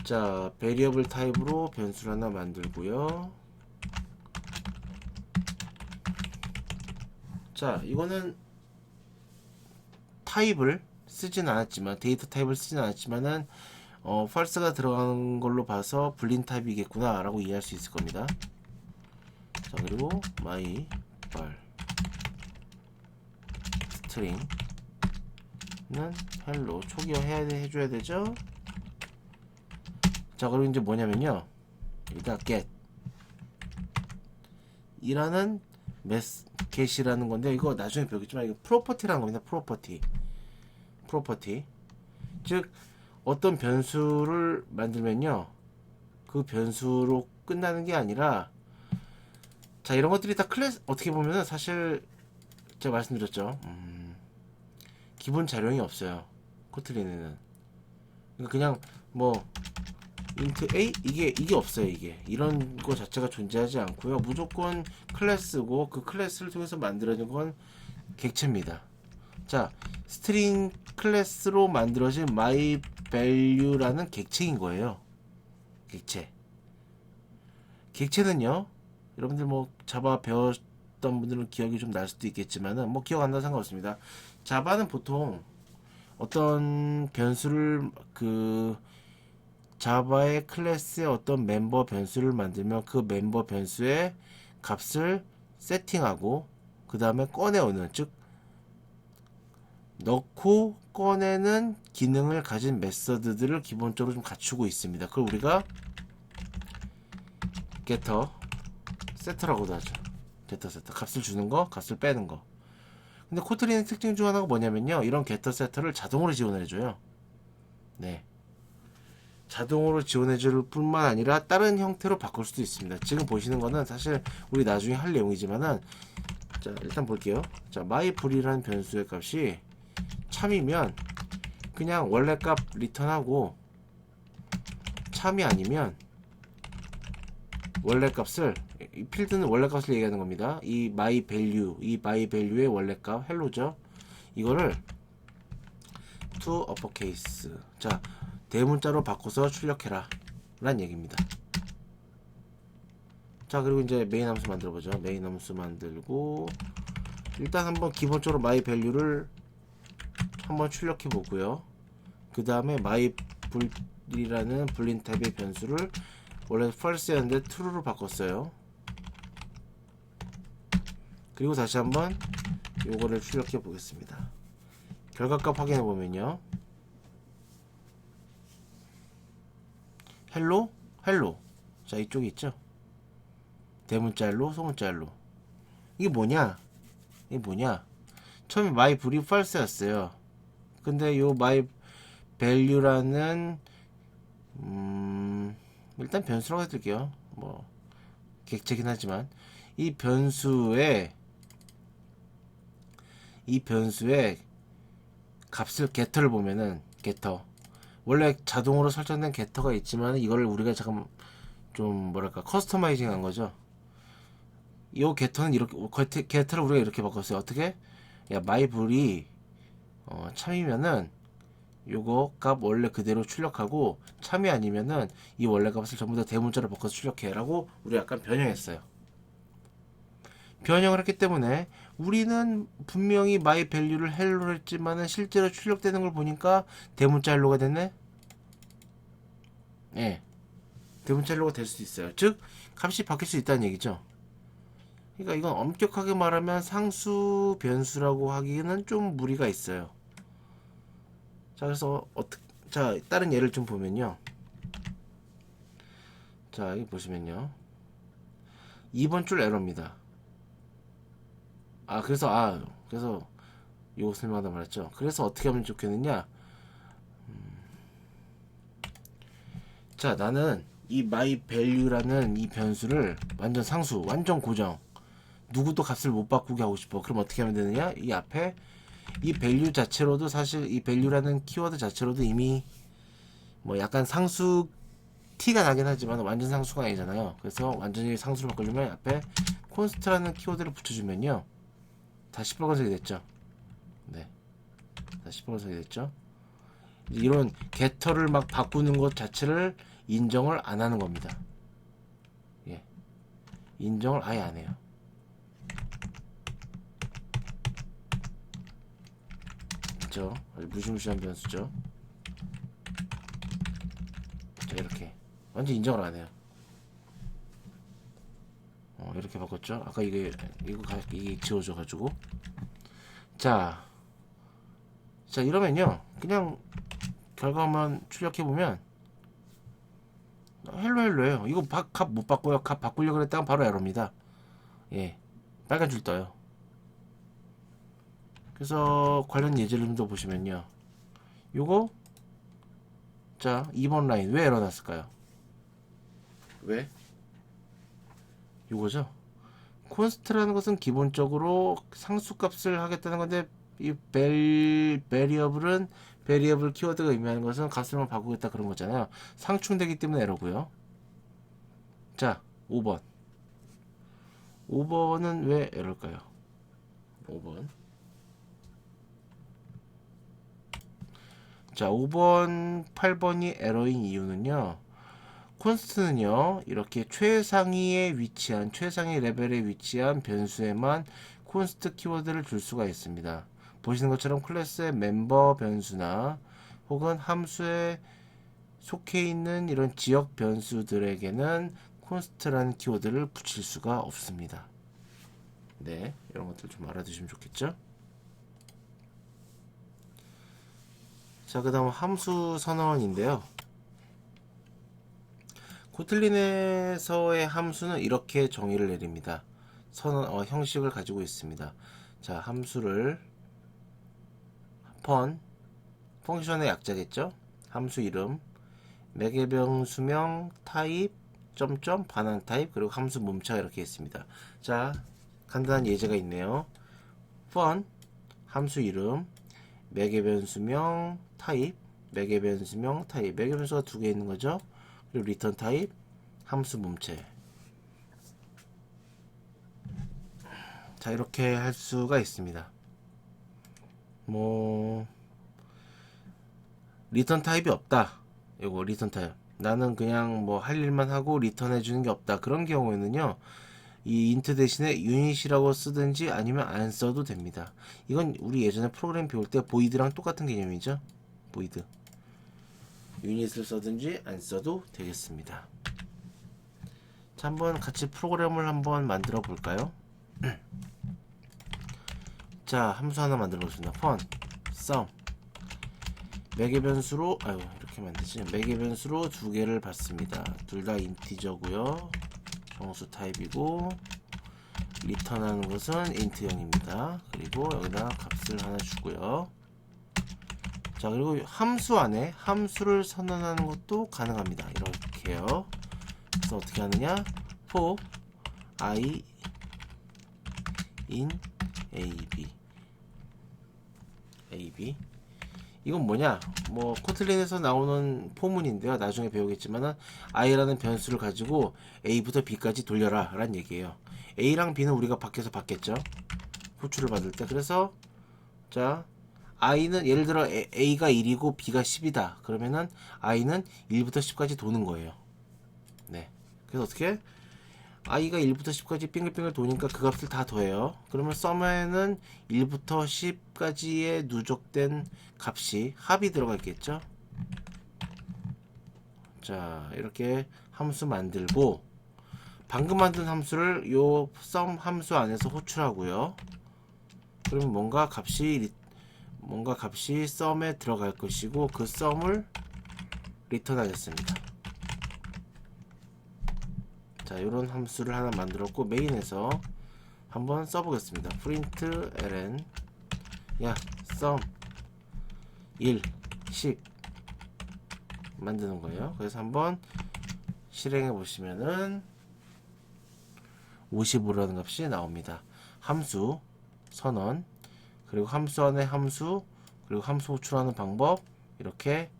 자, variable 타입으로 변수를 하나 만들고요. 자, 이거는 타입을 쓰진 않았지만 데이터 타입을 쓰진 않았지만은 false가 들어가는 걸로 봐서 불린 타입이겠구나 라고 이해할 수 있을 겁니다. 자, 그리고 my val string는 hello 초기화 해줘야 되죠. 자, 그리고 이제 뭐냐면요, 여기다 get 이라는 get이라는 건데 이거 나중에 배우겠지만 이거 프로퍼티라는 겁니다. 프로퍼티 즉 어떤 변수를 만들면요, 그 변수로 끝나는 게 아니라, 자, 이런 것들이 다 클래스, 어떻게 보면은 사실 제가 말씀드렸죠. 기본 자료형이 없어요. 코틀린에는. 그러니까 그냥 뭐 int a 이게 없어요. 이게 이런 거 자체가 존재하지 않고요. 무조건 클래스고 그 클래스를 통해서 만들어진 건 객체입니다. 자, 스트링 클래스로 만들어진 my value라는 객체인 거예요. 객체는요, 여러분들 뭐 자바 배웠던 분들은 기억이 좀 날 수도 있겠지만은 뭐 기억 안 나도 상관없습니다. 자바는 보통 어떤 변수를 자바의 클래스의 어떤 멤버 변수를 만들면 그 멤버 변수의 값을 세팅하고 그 다음에 꺼내오는, 즉 넣고 꺼내는 기능을 가진 메서드들을 기본적으로 좀 갖추고 있습니다. 그걸 우리가 getter set라고도 하죠. getter set, 값을 주는 거, 값을 빼는 거. 근데 코틀린의 특징 중 하나가 뭐냐면요, 이런 getter set를 자동으로 지원을 해줘요. 네, 자동으로 지원해줄 뿐만 아니라 다른 형태로 바꿀 수도 있습니다. 지금 보시는 거는 사실 우리 나중에 할 내용이지만은, 자 일단 볼게요. 자 myBool이라는 변수의 값이 참이면 그냥 원래 값 리턴하고, 참이 아니면 원래 값을, 이 필드는 원래 값을 얘기하는 겁니다. 이 myValue의 원래 값 헬로죠. 이거를 to uppercase, 자 대문자로 바꿔서 출력해라 라는 얘기입니다. 자 그리고 이제 메인 함수 만들어 보죠. 메인 함수 만들고 일단 한번 기본적으로 myValue를 한번 출력해 보고요. 그 다음에 myBool이라는 불린 탭의 변수를 원래 false였는데 true로 바꿨어요. 그리고 다시 한번 요거를 출력해 보겠습니다. 결과값 확인해 보면요, 헬로 헬로, 자 이쪽에 있죠. 대문자 헬로, 소문자 헬로. 이게 뭐냐, 처음에 myBool이 false였어요. 근데 요 myValue라는 일단 변수라고 해둘게요. 뭐 객체긴 하지만 이 변수의 값을 getter를 보면은, getter 원래 자동으로 설정된 getter가 있지만 이걸 우리가 잠깐 좀 뭐랄까 커스터마이징 한 거죠. 이 getter는 이렇게, getter를 우리가 이렇게 바꿨어요. 어떻게? 야 myBool이 참이면은 요거 값 원래 그대로 출력하고, 참이 아니면은 이 원래 값을 전부 다 대문자로 바꿔서 출력해 라고 우리 약간 변형했어요. 변형을 했기 때문에 우리는 분명히 myValue를 헬로로 했지만은 실제로 출력되는 걸 보니까 대문자 헬로가 됐네. 예, 대문자 헬로가 될 수도 있어요. 즉 값이 바뀔 수 있다는 얘기죠. 그러니까 이건 엄격하게 말하면 상수 변수라고 하기에는 좀 무리가 있어요. 자 그래서 자 다른 예를 좀 보면요, 자 여기 보시면요 2번 줄 에러입니다. 그래서 요거 설명하다 말했죠. 그래서 어떻게 하면 좋겠느냐, 자 나는 이 myValue라는 이 변수를 완전 상수, 완전 고정, 누구도 값을 못 바꾸게 하고 싶어. 그럼 어떻게 하면 되느냐, 이 앞에 이 value 자체로도, 사실 이 value라는 키워드 자체로도 이미 뭐 약간 상수 티가 나긴 하지만 완전 상수가 아니잖아요. 그래서 완전히 상수로 바꾸려면 앞에 const라는 키워드를 붙여주면요 다시 빨간색이 됐죠. 네, 다시 빨간색이 됐죠. 이런 getter를 막 바꾸는 것 자체를 인정을 안 하는 겁니다. 예, 인정을 아예 안 해요. 그렇죠? 무시무시한 변수죠. 자 이렇게 완전 인정을 안 해요. 이렇게 바꿨죠. 아까 이게 지워져 가지고, 자 이러면요 그냥 결과만 출력해 보면 헬로예요. 이거 값 못 바꿔요. 값 바꾸려고 그랬다가 바로 에러입니다. 예, 빨간 줄 떠요. 그래서 관련 예제를 좀 더 보시면요, 요거 자 2번 라인 왜 에러 났을까요? 왜? 요거죠. 콘스트라는 것은 기본적으로 상수값을 하겠다는 건데, 이 베리어블은 베리어블 키워드가 의미하는 것은 값을만 바꾸겠다 그런 거잖아요. 상충되기 때문에 에러고요. 자 5번은 왜 에러일까요? 5번, 자 5번 8번이 에러인 이유는요, 콘스트는요 이렇게 최상위 레벨에 위치한 변수에만 콘스트 키워드를 줄 수가 있습니다. 보시는 것처럼 클래스의 멤버 변수나 혹은 함수에 속해 있는 이런 지역 변수들에게는 콘스트라는 키워드를 붙일 수가 없습니다. 네, 이런 것들 좀 알아두시면 좋겠죠. 자, 그 다음 함수 선언인데요. 코틀린에서의 함수는 이렇게 정의를 내립니다. 형식을 가지고 있습니다. 자, 함수를 펑션의 약자겠죠. 함수 이름, 매개변수명 타입, 점점, 반환 타입, 그리고 함수 몸체가 이렇게 있습니다. 자, 간단한 예제가 있네요. 함수 이름, 매개변수명 타입, 매개변수명 타입, 매개변수가 두 개 있는 거죠. 그리고 리턴 타입, 함수 몸체. 자, 이렇게 할 수가 있습니다. 뭐 리턴 타입이 없다. 요거 리턴 타입. 나는 그냥 뭐 할 일만 하고 리턴 해주는 게 없다. 그런 경우에는요, 이 인트 대신에 유닛이라고 쓰든지 아니면 안 써도 됩니다. 이건 우리 예전에 프로그램 배울 때 보이드랑 똑같은 개념이죠. 보이드. 유닛을 써든지 안 써도 되겠습니다. 자, 한번 같이 프로그램을 한번 만들어 볼까요? 자, 함수 하나 만들어 보겠습니다. sum 매개변수로 이렇게 만들지. 매개변수로 두 개를 받습니다. 둘 다 인티저고요. 정수 타입이고 리턴하는 것은 인트형입니다. 그리고 여기다 값을 하나 주고요. 자, 그리고 함수 안에 함수를 선언하는 것도 가능합니다. 이렇게요. 그래서 어떻게 하느냐? for I in AB 이건 뭐냐? 뭐 코틀린에서 나오는 포문인데요. 나중에 배우겠지만은 i라는 변수를 가지고 a부터 b까지 돌려라 라는 얘기예요. a랑 b는 우리가 밖에서 받겠죠. 호출을 받을 때. 그래서 자, i는 예를 들어 a가 1이고 b가 10이다. 그러면은 i는 1부터 10까지 도는 거예요. 네. 그래서 어떻게? i가 1부터 10까지 빙글빙글 도니까 그 값을 다 더해요. 그러면 썸에는 1부터 10까지의 누적된 값이 합이 들어가 있겠죠. 자, 이렇게 함수 만들고 방금 만든 함수를 요 썸 함수 안에서 호출하고요. 그러면 뭔가 값이 썸에 들어갈 것이고 그 썸을 리턴하겠습니다. 자, 이런 함수를 하나 만들었고 메인에서 한번 써보겠습니다. print ln 야 sum 1 10 만드는 거예요. 그래서 한번 실행해 보시면은 55라는 값이 나옵니다. 함수 선언, 그리고 함수 안에 함수, 그리고 함수 호출하는 방법, 이렇게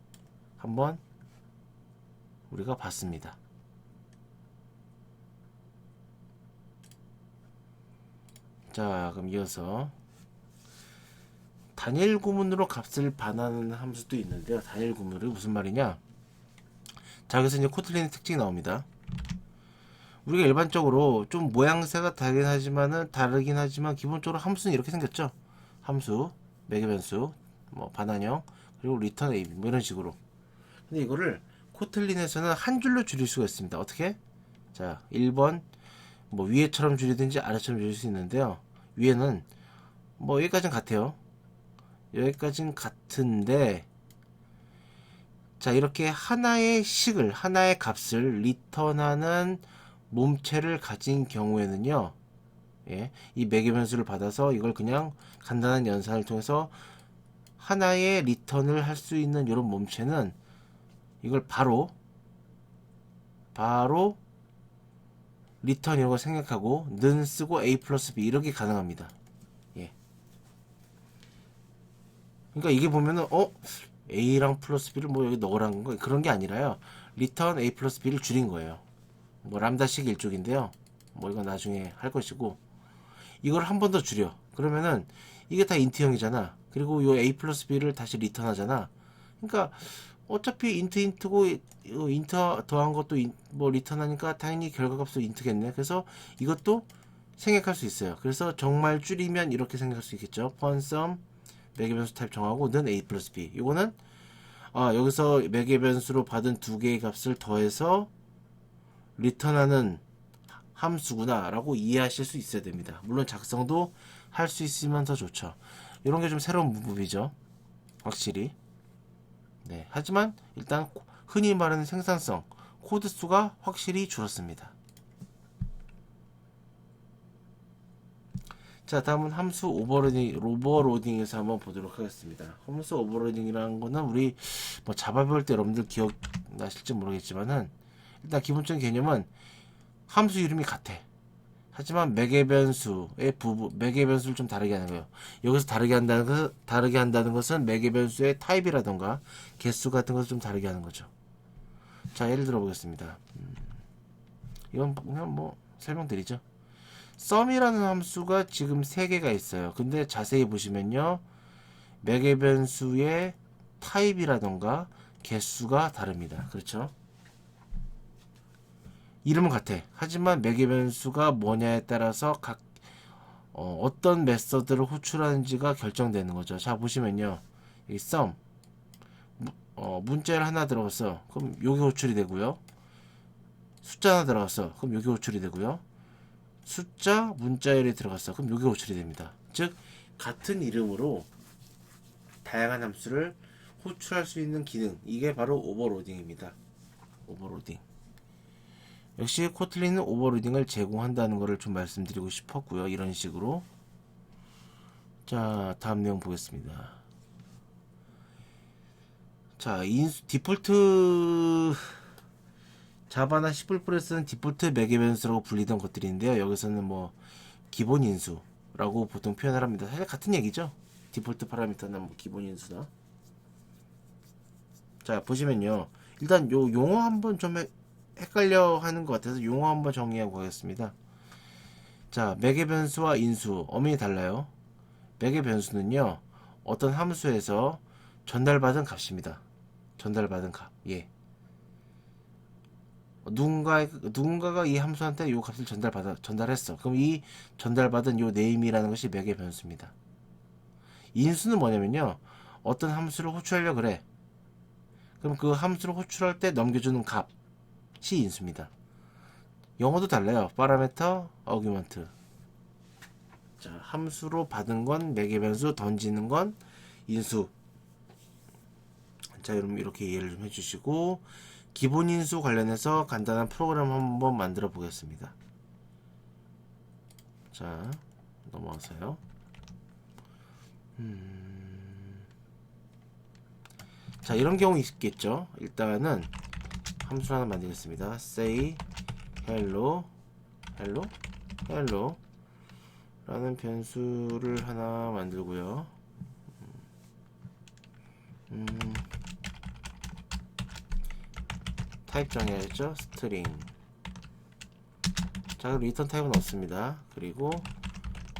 한번 우리가 봤습니다. 자, 그럼 이어서 단일 구문으로 값을 반환하는 함수도 있는데요. 단일 구문이 무슨 말이냐? 자, 여기서 이제 코틀린의 특징이 나옵니다. 우리가 일반적으로 좀 모양새가 다르긴 하지만 기본적으로 함수는 이렇게 생겼죠. 함수, 매개변수, 뭐 반환형, 그리고 리턴 AB 뭐 이런 식으로. 근데 이거를 코틀린에서는 한 줄로 줄일 수가 있습니다. 어떻게? 자, 1번 뭐 위에처럼 줄이든지 아래처럼 줄일 수 있는데요. 위에는 뭐 여기까지는 같아요. 여기까지는 같은데, 자, 이렇게 하나의 값을 리턴하는 몸체를 가진 경우에는요, 예, 이 매개변수를 받아서 이걸 그냥 간단한 연산을 통해서 하나의 리턴을 할 수 있는 이런 몸체는 이걸 바로 리턴 이런 거 생각하고 는 쓰고 a 플러스 b 이렇게 가능합니다. 예. 그러니까 이게 보면은 a랑 플러스 b를 뭐 여기 넣으라는 거 그런 게 아니라요. 리턴 a 플러스 b를 줄인 거예요. 뭐 람다식 일족인데요. 뭐 이건 나중에 할 것이고 이걸 한 번 더 줄여. 그러면은 이게 다 인트형이잖아. 그리고 요 a 플러스 b를 다시 리턴하잖아. 그러니까 어차피 인트고 인트 더한 것도 뭐 리턴하니까 당연히 결과값도 인트겠네. 그래서 이것도 생각할 수 있어요. 그래서 정말 줄이면 이렇게 생각할 수 있겠죠. 펀썸 매개변수 타입 정하고 는 a 플러스 b. 이거는 여기서 매개변수로 받은 두 개의 값을 더해서 리턴하는 함수구나 라고 이해하실 수 있어야 됩니다. 물론 작성도 할 수 있으면 더 좋죠. 이런 게 좀 새로운 부분이죠. 확실히. 네. 하지만 일단 흔히 말하는 생산성, 코드 수가 확실히 줄었습니다. 자, 다음은 함수 오버로딩에서 한번 보도록 하겠습니다. 함수 오버로딩이라는 거는 우리 뭐 자바 배울 때 여러분들 기억나실지 모르겠지만은 일단 기본적인 개념은 함수 이름이 같아. 하지만 매개 변수의 매개 변수를 좀 다르게 하는 거예요. 여기서 다르게 한다는 것은 매개 변수의 타입이라던가 개수 같은 것을 좀 다르게 하는 거죠. 자, 예를 들어 보겠습니다. 이건 그냥 뭐 설명드리죠. sum이라는 함수가 지금 3개가 있어요. 근데 자세히 보시면요. 매개 변수의 타입이라던가 개수가 다릅니다. 그렇죠? 이름은 같아. 하지만 매개 변수가 뭐냐에 따라서 각 어떤 메서드를 호출하는지가 결정되는 거죠. 자, 보시면요. 이 sum 문자를 하나 들어갔어. 그럼 여기 호출이 되고요. 숫자 하나 들어갔어. 그럼 여기 호출이 되고요. 숫자 문자열이 들어갔어. 그럼 여기 호출이 됩니다. 즉 같은 이름으로 다양한 함수를 호출할 수 있는 기능, 이게 바로 오버로딩입니다. 오버로딩. 역시 코틀린은 오버로딩을 제공한다는 것을 좀 말씀드리고 싶었고요. 이런 식으로. 자, 다음 내용 보겠습니다. 자, 디폴트 자바나 C++에서는 디폴트 매개 변수라고 불리던 것들인데요. 여기서는 뭐 기본 인수라고 보통 표현을 합니다. 사실 같은 얘기죠. 디폴트 파라미터나 뭐 기본 인수나. 자, 보시면요. 일단 요 용어 한번 좀 헷갈려 하는 것 같아서 용어 한번 정리하고 가겠습니다. 자, 매개 변수와 인수 엄연히 달라요. 매개 변수는요. 어떤 함수에서 전달받은 값입니다. 전달받은 값. 예. 누군가가 이 함수한테 요 값을 전달했어. 그럼 이 전달받은 요 네임이라는 것이 매개 변수입니다. 인수는 뭐냐면요. 어떤 함수를 호출하려 그래. 그럼 그 함수를 호출할 때 넘겨주는 값이 인수입니다. 영어도 달라요. 파라미터, 어규먼트. 자, 함수로 받은 건 매개 변수, 던지는 건 인수. 자, 여러분 이렇게 이해를 좀 해주시고 기본 인수 관련해서 간단한 프로그램 한번 만들어 보겠습니다. 자, 넘어가서요. 자, 이런 경우 있겠죠. 일단은 함수 하나 만들겠습니다. say hello 라는 변수를 하나 만들고요. 타입 정해야겠죠. 스트링. 자, 그럼 리턴 타입은 없습니다. 그리고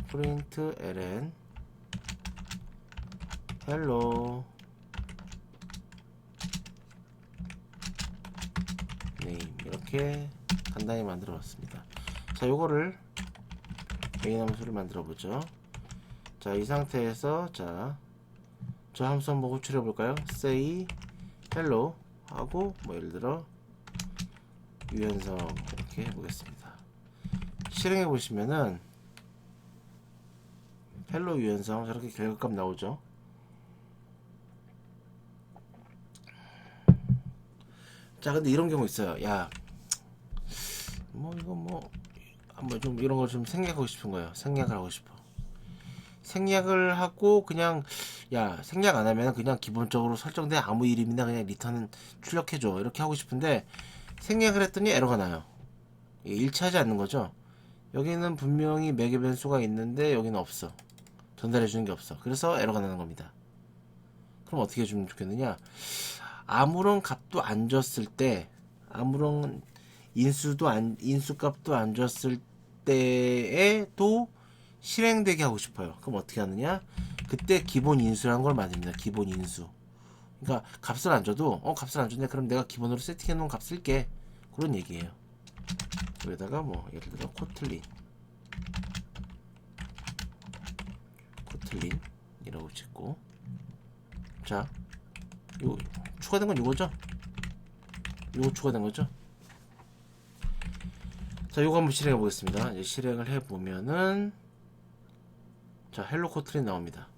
print ln hello name 이렇게 간단히 만들어 봤습니다. 자, 요거를 메인 함수를 만들어 보죠. 자, 이 상태에서 자, 저 함수 한번 호출해 볼까요? say hello 하고 뭐 예를 들어 유연성 이렇게 해보겠습니다. 실행해 보시면은 헬로 유연성 저렇게 결과값 나오죠. 자, 근데 이런 경우 있어요. 야, 뭐 이거 뭐 한번 좀 이런 걸 좀 생략하고 싶은 거예요. 생략을 하고 싶어. 생략을 하고 그냥 야, 생략 안 하면 그냥 기본적으로 설정된 아무 이름이나 그냥 리턴은 출력해줘 이렇게 하고 싶은데 생략을 했더니 에러가 나요. 일치하지 않는 거죠. 여기는 분명히 매개 변수가 있는데 여기는 없어. 전달해 주는 게 없어. 그래서 에러가 나는 겁니다. 그럼 어떻게 해주면 좋겠느냐? 아무런 값도 안 줬을 때, 아무런 인수값도 안 줬을 때에도 실행되게 하고 싶어요. 그럼 어떻게 하느냐? 그때 기본 인수라는 걸 만듭니다. 기본 인수. 그러니까 값을 안 줘도 값을 안 줬네. 그럼 내가 기본으로 세팅해 놓은 값 쓸게. 그런 얘기예요. 여기다가 뭐 예를 들어 코틀린이라고 찍고, 자, 요 추가된 건 이거죠? 요거 추가된 거죠? 자, 요거 한번 실행해 보겠습니다. 이제 실행을 해 보면은 자, 헬로 코트린 나옵니다.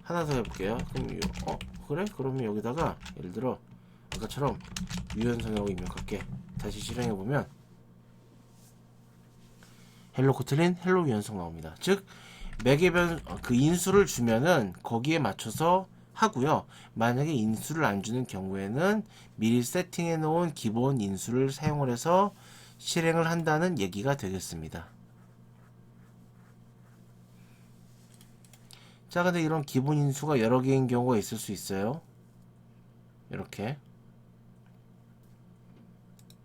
하나 더 해볼게요. 그럼 그래? 그러면 여기다가 예를 들어 아까처럼 유연성하고 입력할게. 다시 실행해 보면 헬로 코트린 헬로 유연성 나옵니다. 즉 맥의 그 인수를 주면은 거기에 맞춰서 하고요. 만약에 인수를 안 주는 경우에는 미리 세팅해 놓은 기본 인수를 사용을 해서 실행을 한다는 얘기가 되겠습니다. 자, 근데 이런 기본 인수가 여러 개인 경우가 있을 수 있어요. 이렇게.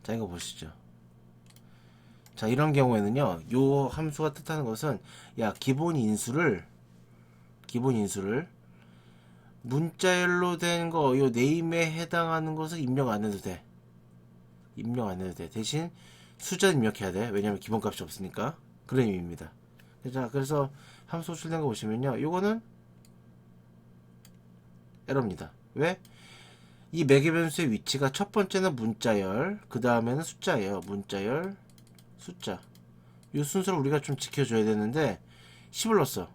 자, 이거 보시죠. 자, 이런 경우에는요, 요 함수가 뜻하는 것은, 야, 기본 인수를 문자열로 된 거, 요 네임에 해당하는 것을 입력 안 해도 돼. 입력 안 해도 돼. 대신 숫자 입력해야 돼. 왜냐면 기본값이 없으니까. 그런 의미입니다. 자, 그래서 함수 호출된 거 보시면요, 요거는 에러입니다. 왜? 이 매개 변수의 위치가 첫 번째는 문자열, 그 다음에는 숫자예요. 문자열, 숫자. 이 순서를 우리가 좀 지켜줘야 되는데 10을 넣었어.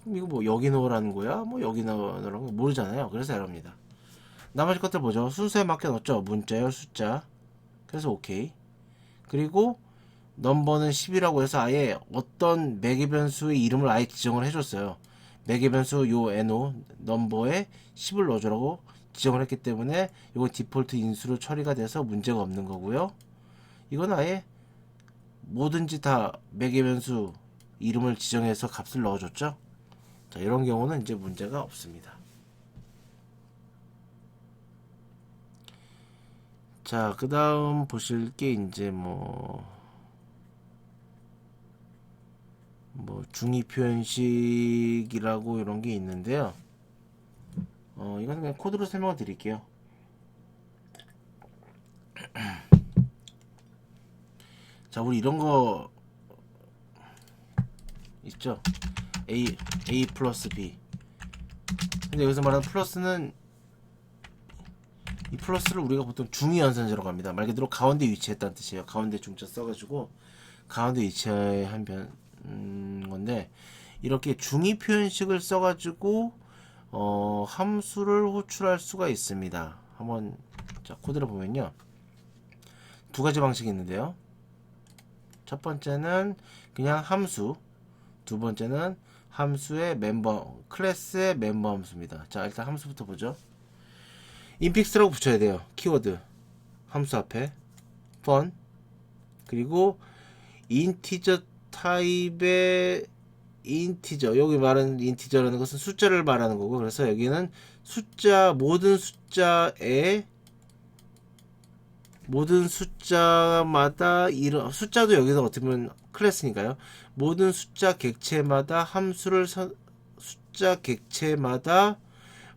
그럼 이거 뭐 여기 넣으라는 거야? 뭐 여기 넣으라는 거 모르잖아요. 그래서 에러입니다. 나머지 것들 보죠. 순서에 맞게 넣었죠. 문자열, 숫자. 그래서 오케이. 그리고 넘버는 10이라고 해서 아예 어떤 매개 변수의 이름을 아예 지정을 해줬어요. 매개 변수 요 NO 넘버에 10을 넣어주라고 지정을 했기 때문에 이건 디폴트 인수로 처리가 돼서 문제가 없는 거고요. 이건 아예 뭐든지 다 매개 변수 이름을 지정해서 값을 넣어줬죠. 자, 이런 경우는 이제 문제가 없습니다. 자, 그 다음 보실 게 이제 뭐 중위 표현식이라고 이런 게 있는데요. 이거는 그냥 코드로 설명을 드릴게요. 자, 우리 이런 거 있죠? A 플러스 B. 근데 여기서 말하는 플러스는 이 플러스를 우리가 보통 중위 연산제라고 합니다. 말 그대로 가운데 위치했다는 뜻이에요. 가운데 중자 써가지고 가운데 위치한 건데 이렇게 중위 표현식을 써가지고 함수를 호출할 수가 있습니다. 한번 자, 코드를 보면요, 두 가지 방식이 있는데요. 첫 번째는 그냥 함수, 두 번째는 함수의 멤버, 클래스의 멤버 함수입니다. 자, 일단 함수부터 보죠. 인픽스라고 붙여야 돼요. 키워드 함수 앞에 fun, 그리고 인티저 타입의 인티저, 여기 말하는 인티저라는 것은 숫자를 말하는 거고, 그래서 여기는 숫자, 모든 숫자마다 이런 숫자도 여기서 어떻게 보면 클래스니까요. 모든 숫자 객체마다 숫자 객체마다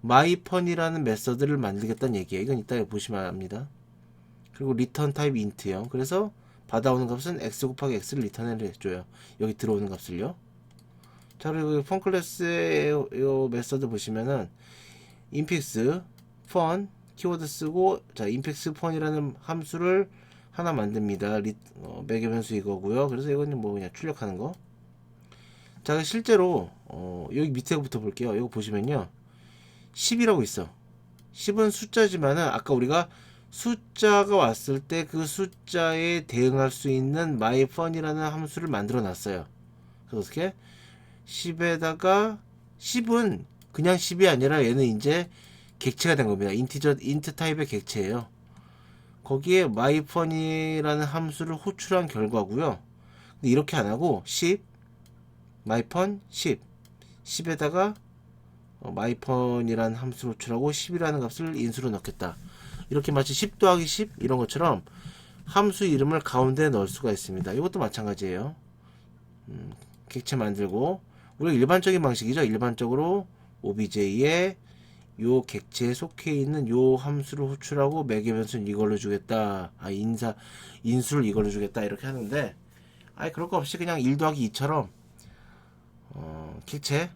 myfun이라는 메서드를 만들겠다는 얘기예요. 이건 이따 보시면 압니다. 그리고 리턴 타입 인트요. 그래서 받아오는 값은 x 곱하기 x를 리턴을 해줘요. 여기 들어오는 값을요. 자, 그리고 펀 클래스의 이 메서드 보시면은 인픽스 펀 키워드 쓰고, 자, 인픽스 펀이라는 함수를 하나 만듭니다. 매개 변수 이거고요. 그래서 이거는 뭐 그냥 출력하는 거. 자, 실제로 여기 밑에부터 볼게요. 이거 보시면요, 10이라고 있어. 10은 숫자지만은 아까 우리가 숫자가 왔을 때 그 숫자에 대응할 수 있는 myfun이라는 함수를 만들어 놨어요. 그래서 어떻게 10에다가 10은 그냥 10이 아니라 얘는 이제 객체가 된 겁니다. 인트 타입의 객체예요. 거기에 myfun이라는 함수를 호출한 결과고요. 근데 이렇게 안 하고 10 myfun 10에다가 myfun이라는 함수를 호출하고 10이라는 값을 인수로 넣겠다. 이렇게 마치 10 더하기 10 이런 것처럼 함수 이름을 가운데에 넣을 수가 있습니다. 이것도 마찬가지예요. 객체 만들고, 우리가 일반적인 방식이죠. 일반적으로 obj에 요 객체에 속해 있는 요 함수를 호출하고 매개 변수는 이걸로 주겠다. 인수를 이걸로 주겠다. 이렇게 하는데, 그럴 거 없이 그냥 1 더하기 2처럼 객체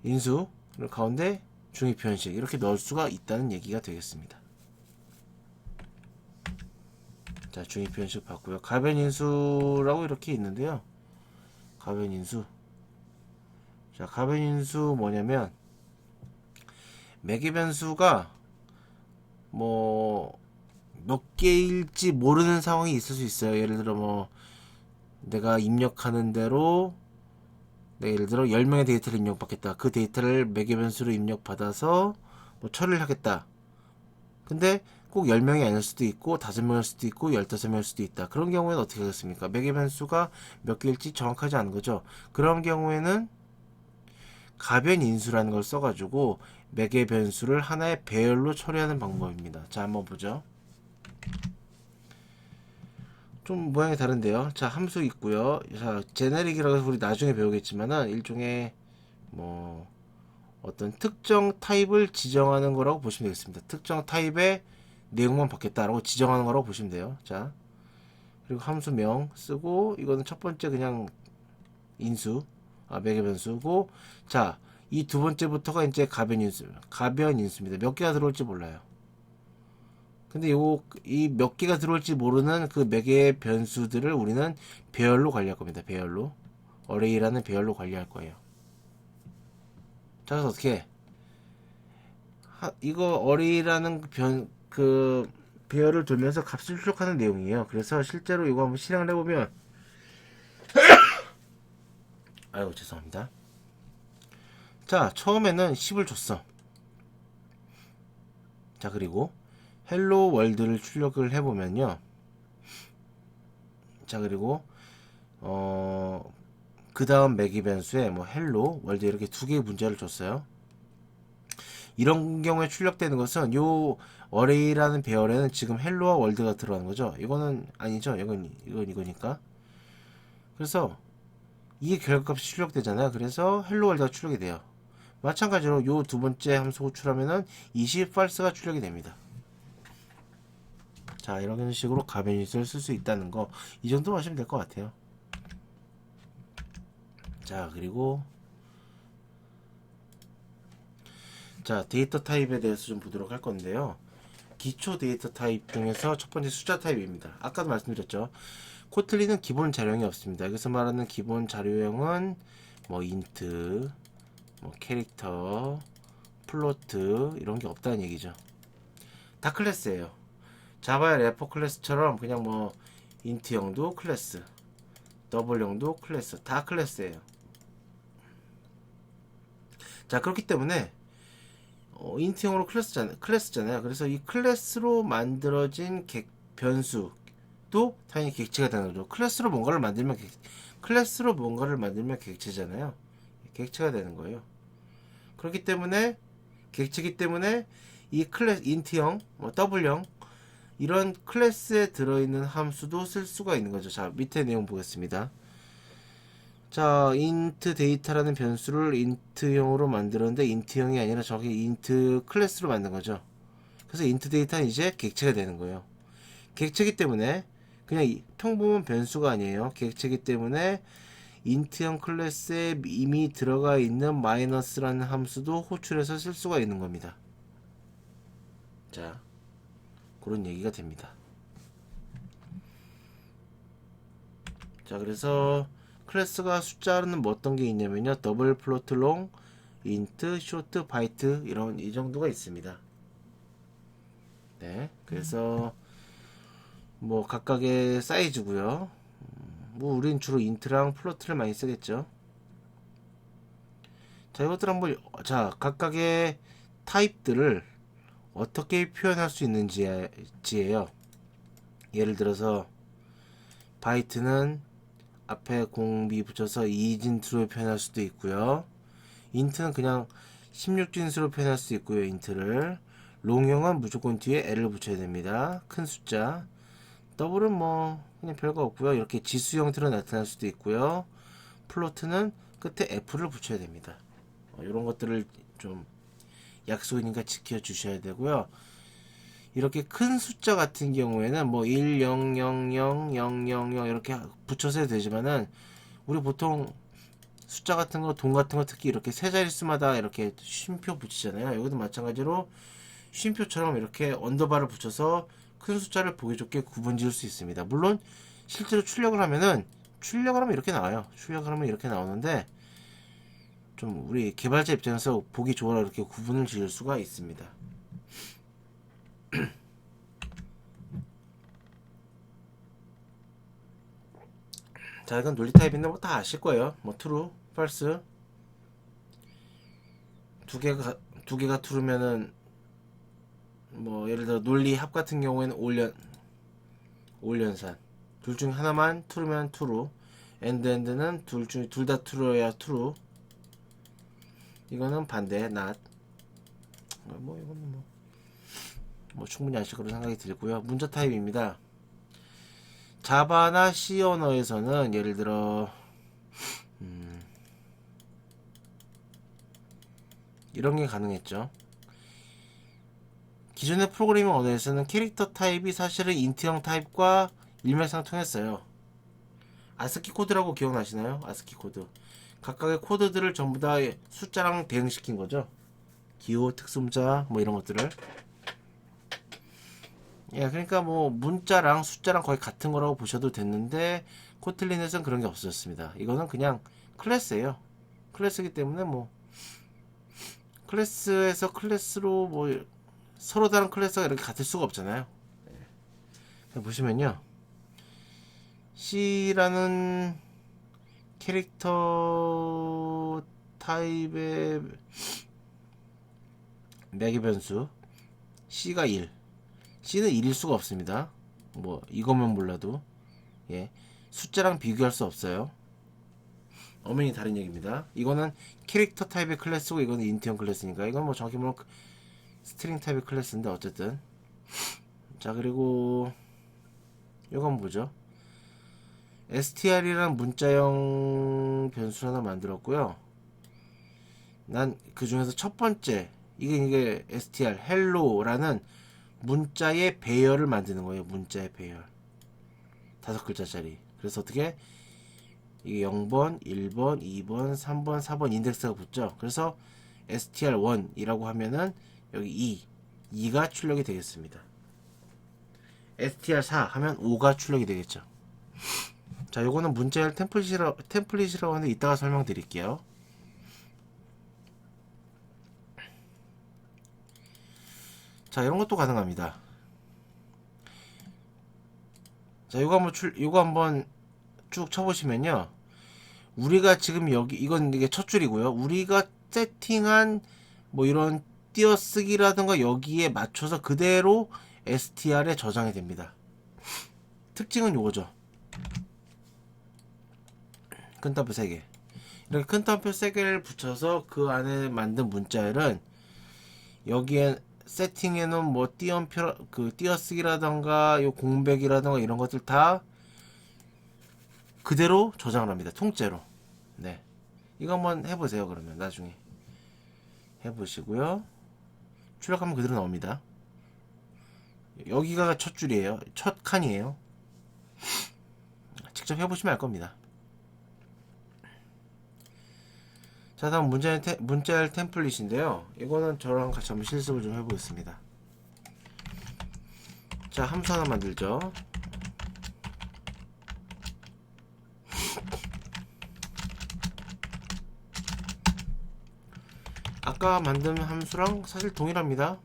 인수 가운데 중위 표현식 이렇게 넣을 수가 있다는 얘기가 되겠습니다. 자, 중립 변식 봤고요. 가변인수라고 이렇게 있는데요. 가변인수. 자, 가변인수 뭐냐면 매개 변수가 뭐 몇 개일지 모르는 상황이 있을 수 있어요. 예를 들어 뭐 내가 입력하는 대로 예를 들어 10명의 데이터를 입력받겠다. 그 데이터를 매개 변수로 입력받아서 뭐 처리를 하겠다. 근데 꼭 10명이 아닐 수도 있고 5명일 수도 있고 15명일 수도 있다. 그런 경우에는 어떻게 하겠습니까? 매개 변수가 몇 개일지 정확하지 않은 거죠. 그런 경우에는 가변인수라는 걸 써가지고 매개 변수를 하나의 배열로 처리하는 방법입니다. 자, 한번 보죠. 좀 모양이 다른데요. 자, 함수 있고요. 자, 제네릭이라고 해서 우리 나중에 배우겠지만은 일종의 뭐 어떤 특정 타입을 지정하는 거라고 보시면 되겠습니다. 특정 타입의 내용만 받겠다라고 지정하는 거라고 보시면 돼요. 자, 그리고 함수명 쓰고 이거는 첫 번째 그냥 인수, 매개 변수고, 자, 이 두 번째부터가 이제 가변인수입니다. 몇 개가 들어올지 몰라요. 근데 이 몇 개가 들어올지 모르는 그 매개 변수들을 우리는 배열로 관리할 겁니다. 배열로. 어레이라는 배열로 관리할 거예요. 자, 그래서 어떻게 해? 이거 어레이라는 배열을 돌면서 값을 출력하는 내용이에요. 그래서 실제로 이거 한번 실행을 해보면, 아이고, 죄송합니다. 자, 처음에는 10을 줬어. 자, 그리고 헬로 월드를 출력을 해보면요. 자, 그리고 그 다음 매개 변수에 뭐 헬로 월드 이렇게 두 개의 문자를 줬어요. 이런 경우에 출력되는 것은 요 어레이라는 배열에는 지금 헬로와 월드가 들어가는 거죠. 이거는 아니죠. 이거니까. 그래서 이게 결과값이 출력되잖아요. 그래서 헬로 월드가 출력이 돼요. 마찬가지로 요 두 번째 함수 호출하면은 20 false가 출력이 됩니다. 자, 이런 식으로 가변인수를 쓸 수 있다는 거, 이 정도 하시면 될 것 같아요. 자, 그리고 자, 데이터 타입에 대해서 좀 보도록 할 건데요. 기초 데이터 타입 중에서 첫 번째 숫자 타입입니다. 아까도 말씀드렸죠. 코틀린은 기본 자료형이 없습니다. 여기서 말하는 기본 자료형은 뭐 인트, 뭐 캐릭터, 플로트 이런 게 없다는 얘기죠. 다 클래스예요. 자바의 래퍼 클래스처럼 그냥 뭐 인트형도 클래스, 더블형도 클래스, 다 클래스예요. 자, 그렇기 때문에 인트형으로 클래스잖아요. 그래서 이 클래스로 만들어진 변수도 당연히 객체가 되는 거죠. 클래스로 뭔가를 만들면 객체잖아요. 객체가 되는 거예요. 그렇기 때문에 객체이기 때문에 이 인트형, 뭐 더블형 이런 클래스에 들어있는 함수도 쓸 수가 있는 거죠. 자, 밑에 내용 보겠습니다. 자, int 데이터라는 변수를 int형으로 만들었는데 int형이 아니라 저기 int 클래스로 만든 거죠. 그래서 int 데이터는 이제 객체가 되는 거예요. 객체이기 때문에 그냥 평범한 변수가 아니에요. 객체이기 때문에 int형 클래스에 이미 들어가 있는 마이너스라는 함수도 호출해서 쓸 수가 있는 겁니다. 자, 그런 얘기가 됩니다. 자, 그래서 클래스가 숫자는 뭐 어떤 게 있냐면요. 더블, 플로트, 롱, 인트, 쇼트, 바이트 이런 이 정도가 있습니다. 네, 그래서 뭐 각각의 사이즈고요. 뭐 우린 주로 인트랑 플로트를 많이 쓰겠죠. 자, 이것들 한번 각각의 타입들을 어떻게 표현할 수 있는지예요. 예를 들어서 바이트는 앞에 공비 붙여서 2진수로 표현할 수도 있고요. 인트는 그냥 16진수로 표현할 수 있고요. 인트를 롱형은 무조건 뒤에 L을 붙여야 됩니다. 큰 숫자. 더블은 뭐 그냥 별거 없고요. 이렇게 지수 형태로 나타날 수도 있고요. 플로트는 끝에 F를 붙여야 됩니다. 이런 것들을 좀 약속이니까 지켜주셔야 되고요. 이렇게 큰 숫자 같은 경우에는 뭐 1, 0, 0, 0, 0, 0, 0 이렇게 붙여서 해도 되지만은 우리 보통 숫자 같은 거, 돈 같은 거 특히 이렇게 세 자릿수마다 이렇게 쉼표 붙이잖아요. 여기도 마찬가지로 쉼표처럼 이렇게 언더바를 붙여서 큰 숫자를 보기 좋게 구분 지을 수 있습니다. 물론 실제로 출력을 하면 이렇게 나와요. 출력을 하면 이렇게 나오는데 좀 우리 개발자 입장에서 보기 좋아라 이렇게 구분을 지을 수가 있습니다. 자, 이건 논리 타입인데 뭐 다 아실 거예요. 뭐 true, false 두 개가 true면은 뭐 예를 들어 논리 합 같은 경우에는 올연산 둘 중 하나만 true면 true, end는 둘 다 true여야 true. 이거는 반대 not. 뭐 이거는 뭐 충분히 아실 거로 생각이 들고요. 문자 타입입니다. 자바나 C 언어에서는 예를 들어 이런 게 가능했죠. 기존의 프로그래밍 언어에서는 캐릭터 타입이 사실은 인트형 타입과 일맥상통했어요. 아스키 코드라고 기억나시나요? 아스키 코드. 각각의 코드들을 전부 다 숫자랑 대응시킨 거죠. 기호, 특수문자 뭐 이런 것들을. 예, 그러니까 뭐 문자랑 숫자랑 거의 같은 거라고 보셔도 됐는데 코틀린에서는 그런 게 없어졌습니다. 이거는 그냥 클래스예요. 클래스이기 때문에 뭐 클래스에서 클래스로 뭐 서로 다른 클래스가 이렇게 같을 수가 없잖아요. 예. 보시면요, C라는 캐릭터 타입의 매개 변수 C가 1, C는 1일 수가 없습니다. 뭐 이거면 몰라도 예, 숫자랑 비교할 수 없어요. 엄연히 다른 얘기입니다. 이거는 캐릭터 타입의 클래스고 이거는 인트형 클래스니까 이건 뭐 정확히 말하면 스트링 타입의 클래스인데 어쨌든. 자, 그리고 이건 뭐죠? str이라는 문자형 변수 하나 만들었고요. 난 그 중에서 첫 번째 이게 str hello라는 문자의 배열을 만드는 거예요. 문자의 배열 5글자짜리. 그래서 어떻게 이게 0번, 1번, 2번, 3번, 4번 인덱스가 붙죠. 그래서 str1이라고 하면은 여기 2가 출력이 되겠습니다. str4 하면 5가 출력이 되겠죠. 자, 요거는 문자열 템플릿이라고 하는데 이따가 설명드릴게요. 자, 이런 것도 가능합니다. 자, 요거 한번 쭉 쳐보시면요, 우리가 지금 여기 이게 첫 줄이고요. 우리가 세팅한 뭐 이런 띄어쓰기라든가 여기에 맞춰서 그대로 str에 저장이 됩니다. 특징은 요거죠. 큰 따옴표 3개. 이렇게 큰 따옴표 3개를 붙여서 그 안에 만든 문자열은 여기에 세팅해 놓은 뭐 띄어쓰기라던가 요 공백이라던가 이런 것들 다 그대로 저장을 합니다. 통째로. 네. 이거 한번 해보세요. 그러면 나중에 해보시고요. 출력하면 그대로 나옵니다. 여기가 첫 줄이에요. 첫 칸이에요. 직접 해보시면 알 겁니다. 자, 다음 문자열 템플릿인데요. 이거는 저랑 같이 한번 실습을 좀 해보겠습니다. 자, 함수 하나 만들죠. 아까 만든 함수랑 사실 동일합니다.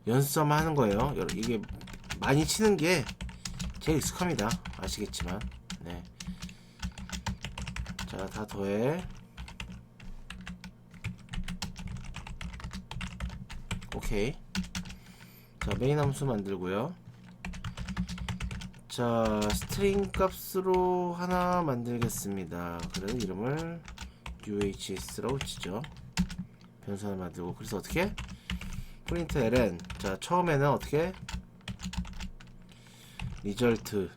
연습만 하는 거예요. 이게 많이 치는 게 제일 익숙합니다. 아시겠지만. 네. 자, 다 더해. 오케이. 자, 메인 함수 만들고요. 자, 스트링 값으로 하나 만들겠습니다. 그래서 이름을 UHS라고 치죠. 변수 하나 만들고. 그래서 어떻게? 프린트 ln. 자, 처음에는 어떻게? 리절트는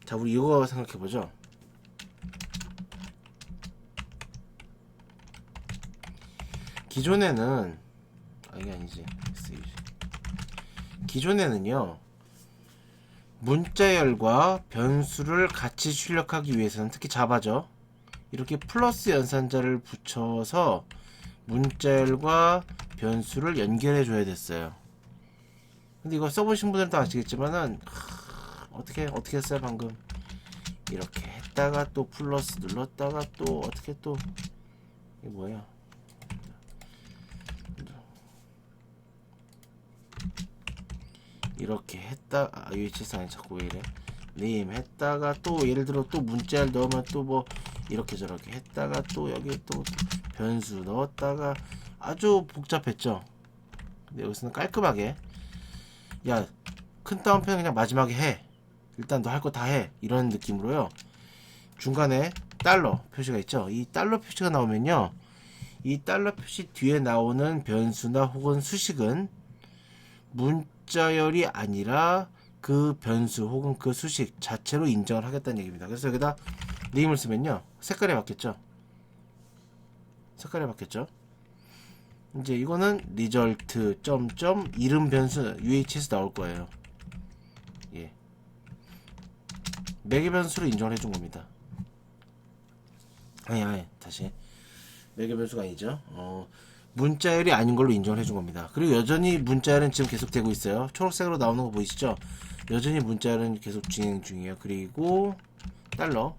자, 우리 이거 생각해보죠. 기존에는 이게 아니지. 기존에는요, 문자열과 변수를 같이 출력하기 위해서는 특히 자바죠. 이렇게 플러스 연산자를 붙여서 문자열과 변수를 연결해 줘야 됐어요. 근데 이거 써보신 분들은 다 아시겠지만은 어떻게 했어요 방금. 이렇게 했다가 또 플러스 눌렀다가 또 어떻게 또 이게 뭐야. 이렇게 했다 UHS 아니 자꾸 왜 이래. 네임 했다가 또 예를 들어 또 문자를 넣으면 또 뭐 이렇게 저렇게 했다가 또 여기 또 변수 넣었다가 아주 복잡했죠. 근데 여기서는 깔끔하게 야 큰 따옴표는 그냥 마지막에 해. 일단 너 할 거 다 해. 이런 느낌으로요. 중간에 달러 표시가 있죠. 이 달러 표시가 나오면요. 이 달러 표시 뒤에 나오는 변수나 혹은 수식은 문자열이 아니라 그 변수 혹은 그 수식 자체로 인정을 하겠다는 얘기입니다. 그래서 여기다 네임을 쓰면요. 색깔이 바뀌었죠. 색깔이 바뀌었죠. 이제 이거는 result 점점 이름 변수 UHS 나올 거예요. 예. 매개 변수로 인정을 해준 겁니다. 아니 다시 매개 변수가 아니죠. 문자열이 아닌 걸로 인정을 해준 겁니다. 그리고 여전히 문자열은 지금 계속 되고 있어요. 초록색으로 나오는 거 보이시죠? 여전히 문자열은 계속 진행 중이에요. 그리고 달러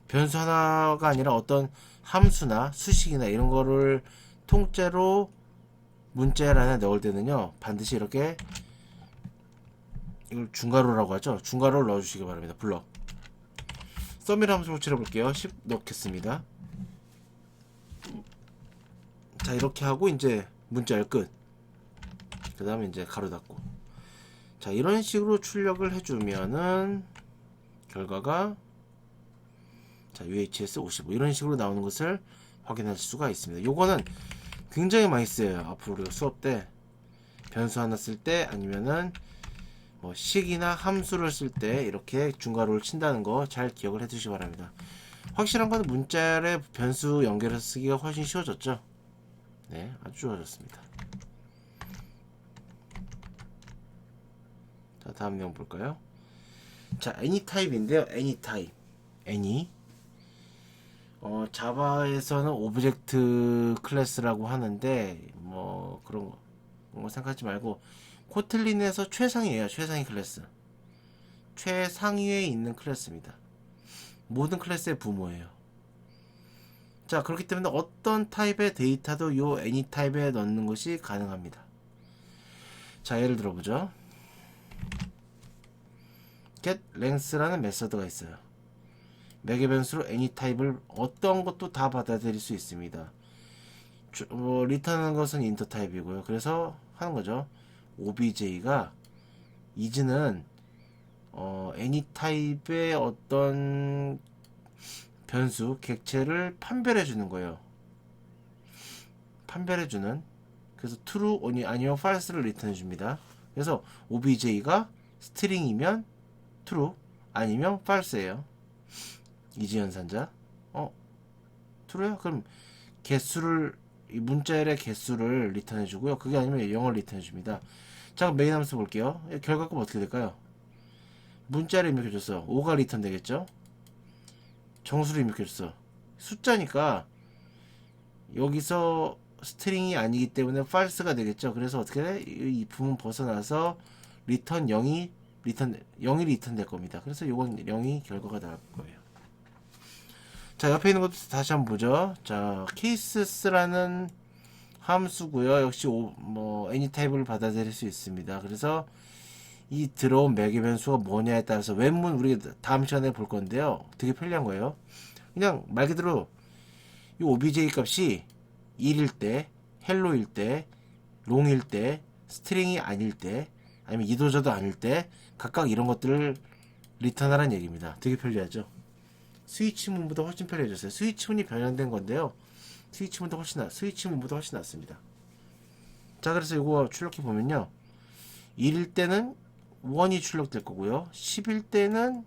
변수 하나가 아니라 어떤 함수나 수식이나 이런 거를 통째로 문자열 안에 넣을 때는요 반드시 이렇게 이걸 중괄호라고 하죠. 중괄호를 넣어주시기 바랍니다. 블럭 서밋 함수로 칠해볼게요. 10 넣겠습니다. 자 이렇게 하고 이제 문자열 끝. 그 다음에 이제 가로 닫고. 자 이런 식으로 출력을 해주면은 결과가 자 UHS 55 이런 식으로 나오는 것을 확인할 수가 있습니다. 요거는 굉장히 많이 쓰여요. 앞으로 우리가 수업 때 변수 하나 쓸 때 아니면은 뭐 식이나 함수를 쓸 때 이렇게 중괄호를 친다는 거 잘 기억을 해 두시기 바랍니다. 확실한 건 문자열에 변수 연결해서 쓰기가 훨씬 쉬워졌죠. 네, 아주 좋아졌습니다. 자, 다음 내용 볼까요? 자, anytype인데요. anytype. any. 자바에서는 오브젝트 클래스라고 하는데 뭐 그런 거 생각하지 말고 코틀린에서 최상이에요. 최상위 클래스. 최상위에 있는 클래스입니다. 모든 클래스의 부모예요. 자, 그렇기 때문에 어떤 타입의 데이터도 요 any 타입에 넣는 것이 가능합니다. 자, 예를 들어보죠. get length라는 메서드가 있어요. 매개 변수로 any 타입을 어떤 것도 다 받아들일 수 있습니다. 리턴하는 것은 인터 타입이고요. 그래서 하는 거죠. obj가 is는 any 타입의 어떤 변수 객체를 판별해 주는 거예요. 판별해 주는. 그래서 true 아니면 false를 리턴해 줍니다. 그래서 obj가 스트링이면 true 아니면 false예요. 이지 연산자. true요? 그럼 개수를 이 문자열의 개수를 리턴해 주고요. 그게 아니면 0을 리턴해 줍니다. 자, 그럼 메인 함수 볼게요. 결과값 어떻게 될까요? 문자를 입력해줬어. 5가 리턴 되겠죠? 정수를 입력해줬어. 숫자니까 여기서 스트링이 아니기 때문에 false가 되겠죠. 그래서 어떻게 돼? 이 부분 벗어나서 리턴 0이 리턴 될 겁니다. 그래서 요건 0이 결과가 나올 거예요. 자, 옆에 있는 것도 다시 한번 보죠. 자, cases라는 함수고요. 역시 any 타입을 받아들일 수 있습니다. 그래서 이 들어온 매개 변수가 뭐냐에 따라서 웬문 우리가 다음 시간에 볼 건데요. 되게 편리한 거예요. 그냥 말 그대로 이 obj 값이 1일 때, 헬로일 때, 롱일 때, 스트링이 아닐 때, 아니면 이도저도 아닐 때 각각 이런 것들을 리턴하라는 얘기입니다. 되게 편리하죠. 스위치문보다 훨씬 편리해졌어요. 스위치문이 변형된 건데요. 스위치문보다 훨씬 낫습니다. 자, 그래서 이거 출력해 보면요. 1일 때는 1이 출력될 거고요. 10일 때는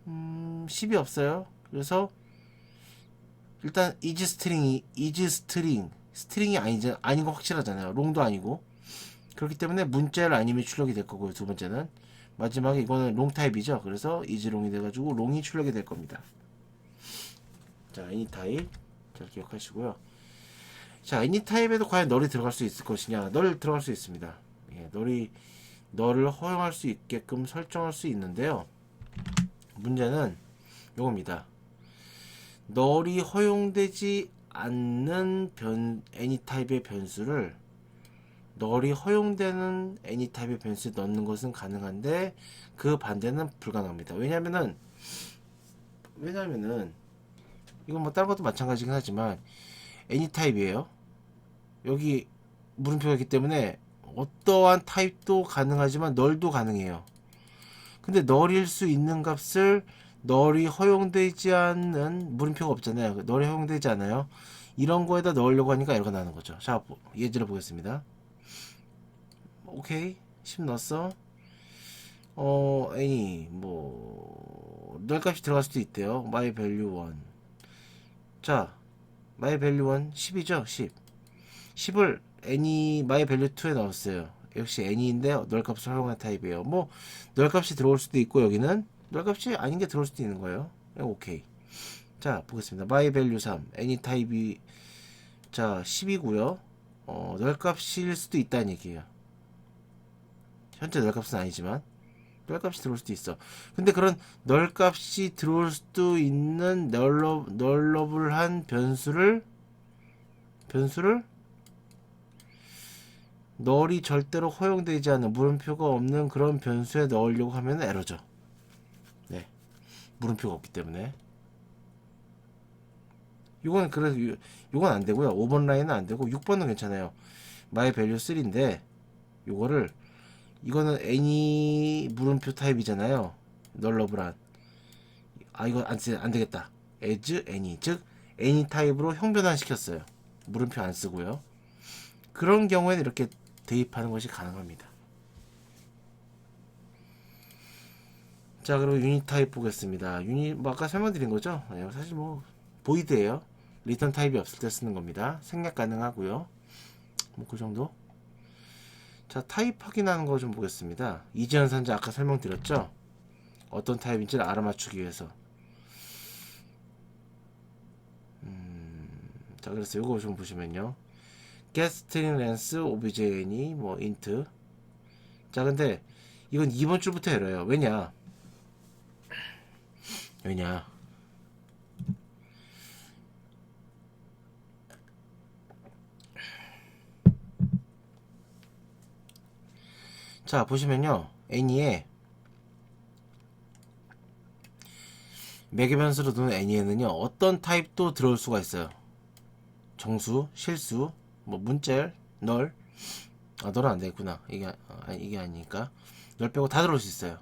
10이 없어요. 그래서 일단 스트링이 아닌 거 확실하잖아요. 롱도 아니고. 그렇기 때문에 문자열 아니면 출력이 될 거고요. 두 번째는 마지막에 이거는 롱 타입이죠. 그래서 롱이 돼가지고 롱이 출력이 될 겁니다. 자, any 타입 잘 기억하시고요. 자, 애니 타입에도 과연 널이 들어갈 수 있을 것이냐? 널 들어갈 수 있습니다. 예, 널을 허용할 수 있게끔 설정할 수 있는데요. 문제는 요겁니다. 널이 허용되지 않는 애니 타입의 변수를 널이 허용되는 애니 타입의 변수에 넣는 것은 가능한데 그 반대는 불가능합니다. 왜냐면은 이건 뭐 다른 것도 마찬가지긴 하지만 애니 타입이에요. 여기 물음표가 있기 때문에 어떠한 타입도 가능하지만 널도 가능해요. 근데 널일 수 있는 값을 널이 허용되지 않는 물음표가 없잖아요. 널이 허용되지 않아요. 이런 거에다 넣으려고 하니까 에러가 나는 거죠. 자, 예제를 보겠습니다. 오케이. 10 넣었어. 애니 널 값이 들어갈 수도 있대요. my value 1. 자, my value 1 10이죠. 10을 애니 my value 2에 넣었어요. 역시 애니인데 널 값을 활용한 타입이에요. 널 값이 들어올 수도 있고 여기는 널 값이 아닌 게 들어올 수도 있는 거예요. 오케이. 자, 보겠습니다. my value 3 애니 타입이 자 10이고요. 널 값일 수도 있다는 얘기예요. 현재 널 값은 아니지만 널 값이 들어올 수도 있어. 근데 그런 널 값이 들어올 수도 있는 널러블한 변수를 널이 절대로 허용되지 않는 물음표가 없는 그런 변수에 넣으려고 하면 에러죠. 네, 물음표가 없기 때문에 이건 그래서 이건 안 되고요. 5번 라인은 안 되고 6번은 괜찮아요. my value 3인데 이거는 any 물음표 타입이잖아요. 널러블한 이거 안 되겠다. as any 즉 any 타입으로 형변환 시켰어요. 물음표 안 쓰고요. 그런 경우에는 이렇게 대입하는 것이 가능합니다. 자, 그리고 유닛 타입 보겠습니다. 아까 설명드린 거죠. 사실 보이드예요. 리턴 타입이 없을 때 쓰는 겁니다. 생략 가능하고요. 그 정도. 자, 타입 확인하는 거 좀 보겠습니다. 이지연산자 아까 설명드렸죠. 어떤 타입인지를 알아맞추기 위해서. 자, 그래서 이거 좀 보시면요. get string length obj니 int. 자, 근데 이건 이번 줄부터 에러예요. 왜냐? 자, 보시면요. 애니에 매개 변수로 두는 애니에는요. 어떤 타입도 들어올 수가 있어요. 정수, 실수, 문자열, 널. 널은 안 되겠구나. 이게 아니니까. 널 빼고 다 들어올 수 있어요.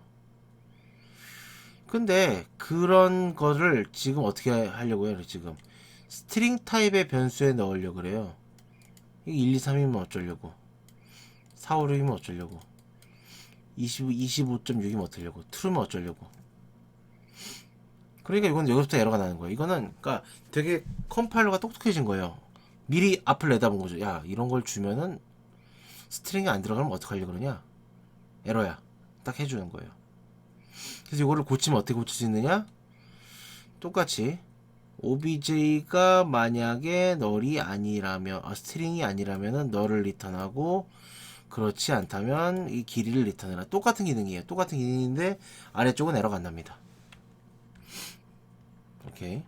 근데 그런 거를 지금 어떻게 하려고 해요? 지금 스트링 타입의 변수에 넣으려고 그래요. 이게 1, 2, 3이면 어쩌려고, 4, 5, 6이면 어쩌려고, 25.6이면 어쩌려고, true면 어쩌려고. 그러니까 이건 여기서부터 에러가 나는 거예요. 이거는 그러니까 되게 컴파일러가 똑똑해진 거예요. 미리 앞을 내다본 거죠. 야, 이런 걸 주면은 스트링이 안 들어가면 어떡하려고 그러냐? 에러야. 딱 해주는 거예요. 그래서 이거를 고치면 어떻게 고칠 수 있느냐? 똑같이 obj가 만약에 널이 아니라면 스트링이 아니라면은 널을 리턴하고, 그렇지 않다면 이 길이를 리턴해라. 똑같은 기능이에요. 똑같은 기능인데 아래쪽은 에러가 안 납니다. 오케이.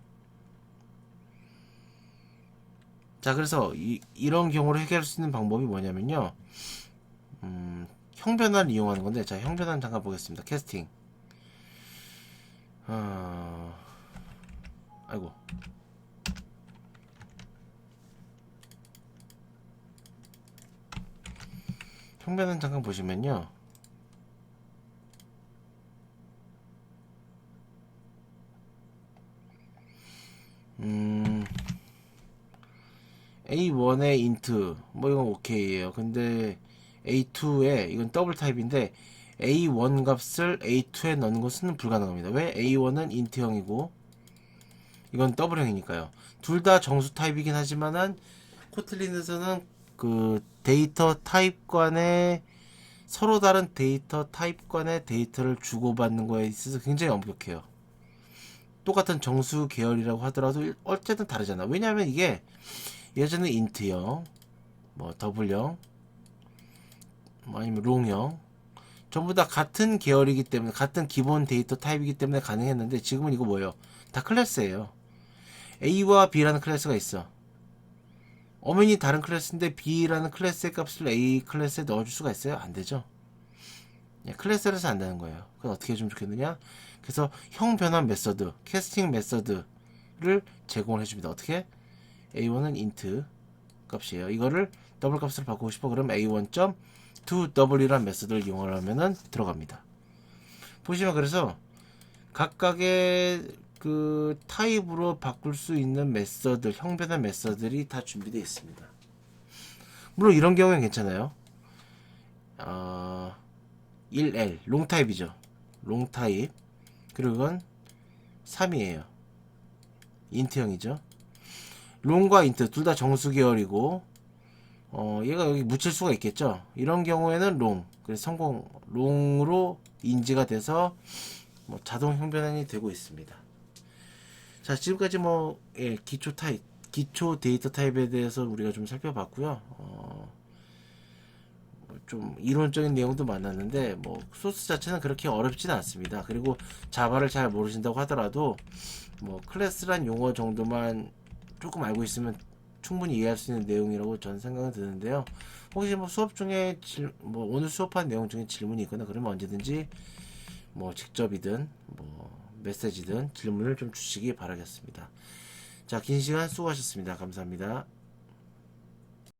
자, 그래서 이런 경우를 해결할 수 있는 방법이 뭐냐면요. 형변환을 이용하는 건데, 자, 형변환 잠깐 보겠습니다. 캐스팅. 아이고. 형변환 잠깐 보시면요. A1의 int 이건 오케이예요. 근데 A2에 이건 더블 타입인데 A1 값을 A2에 넣는 것은 불가능합니다. 왜? A1은 int형이고 이건 더블형이니까요. 둘 다 정수 타입이긴 하지만은 코틀린에서는 그 데이터 타입 간의 서로 다른 데이터 타입 간의 데이터를 주고받는 거에 있어서 굉장히 엄격해요. 똑같은 정수 계열이라고 하더라도 어쨌든 다르잖아. 왜냐하면 이게 예전에 int형, 뭐 더블형, 뭐 아니면 롱형, 전부 다 같은 계열이기 때문에 같은 기본 데이터 타입이기 때문에 가능했는데 지금은 이거 뭐예요? 다 클래스예요. A와 B라는 클래스가 있어. 엄연히 다른 클래스인데 B라는 클래스의 값을 A 클래스에 넣어줄 수가 있어요? 안 되죠. 클래스라서 안 되는 거예요. 그럼 어떻게 해주면 좋겠느냐? 그래서 형 변환 메서드, 캐스팅 메서드를 제공을 해줍니다. 어떻게? A1은 int 값이에요. 이거를 더블 값으로 바꾸고 싶어. 그럼 A1.toW라는 메서드를 이용하면은 들어갑니다. 보시면 그래서 각각의 그 타입으로 바꿀 수 있는 메서드, 형 변환 메서드들이 다 준비되어 있습니다. 물론 이런 경우는 괜찮아요. 1L 롱 타입이죠. 롱 타입. 그리고 이건 3이에요. 인트형이죠. 롱과 인트 둘 다 정수 계열이고 얘가 여기 묻힐 수가 있겠죠. 이런 경우에는 롱. 그래서 성공 롱으로 인지가 돼서 뭐 자동 형변환이 되고 있습니다. 자, 지금까지 뭐 기초 타입, 기초 데이터 타입에 대해서 우리가 좀 살펴봤고요. 좀 이론적인 내용도 많았는데 뭐 소스 자체는 그렇게 어렵지는 않습니다. 그리고 자바를 잘 모르신다고 하더라도 뭐 클래스란 용어 정도만 조금 알고 있으면 충분히 이해할 수 있는 내용이라고 저는 생각은 드는데요. 혹시 뭐 수업 중에 뭐 오늘 수업한 내용 중에 질문이 있거나 그러면 언제든지 뭐 직접이든 뭐 메시지든 질문을 좀 주시기 바라겠습니다. 자, 긴 시간 수고하셨습니다. 감사합니다.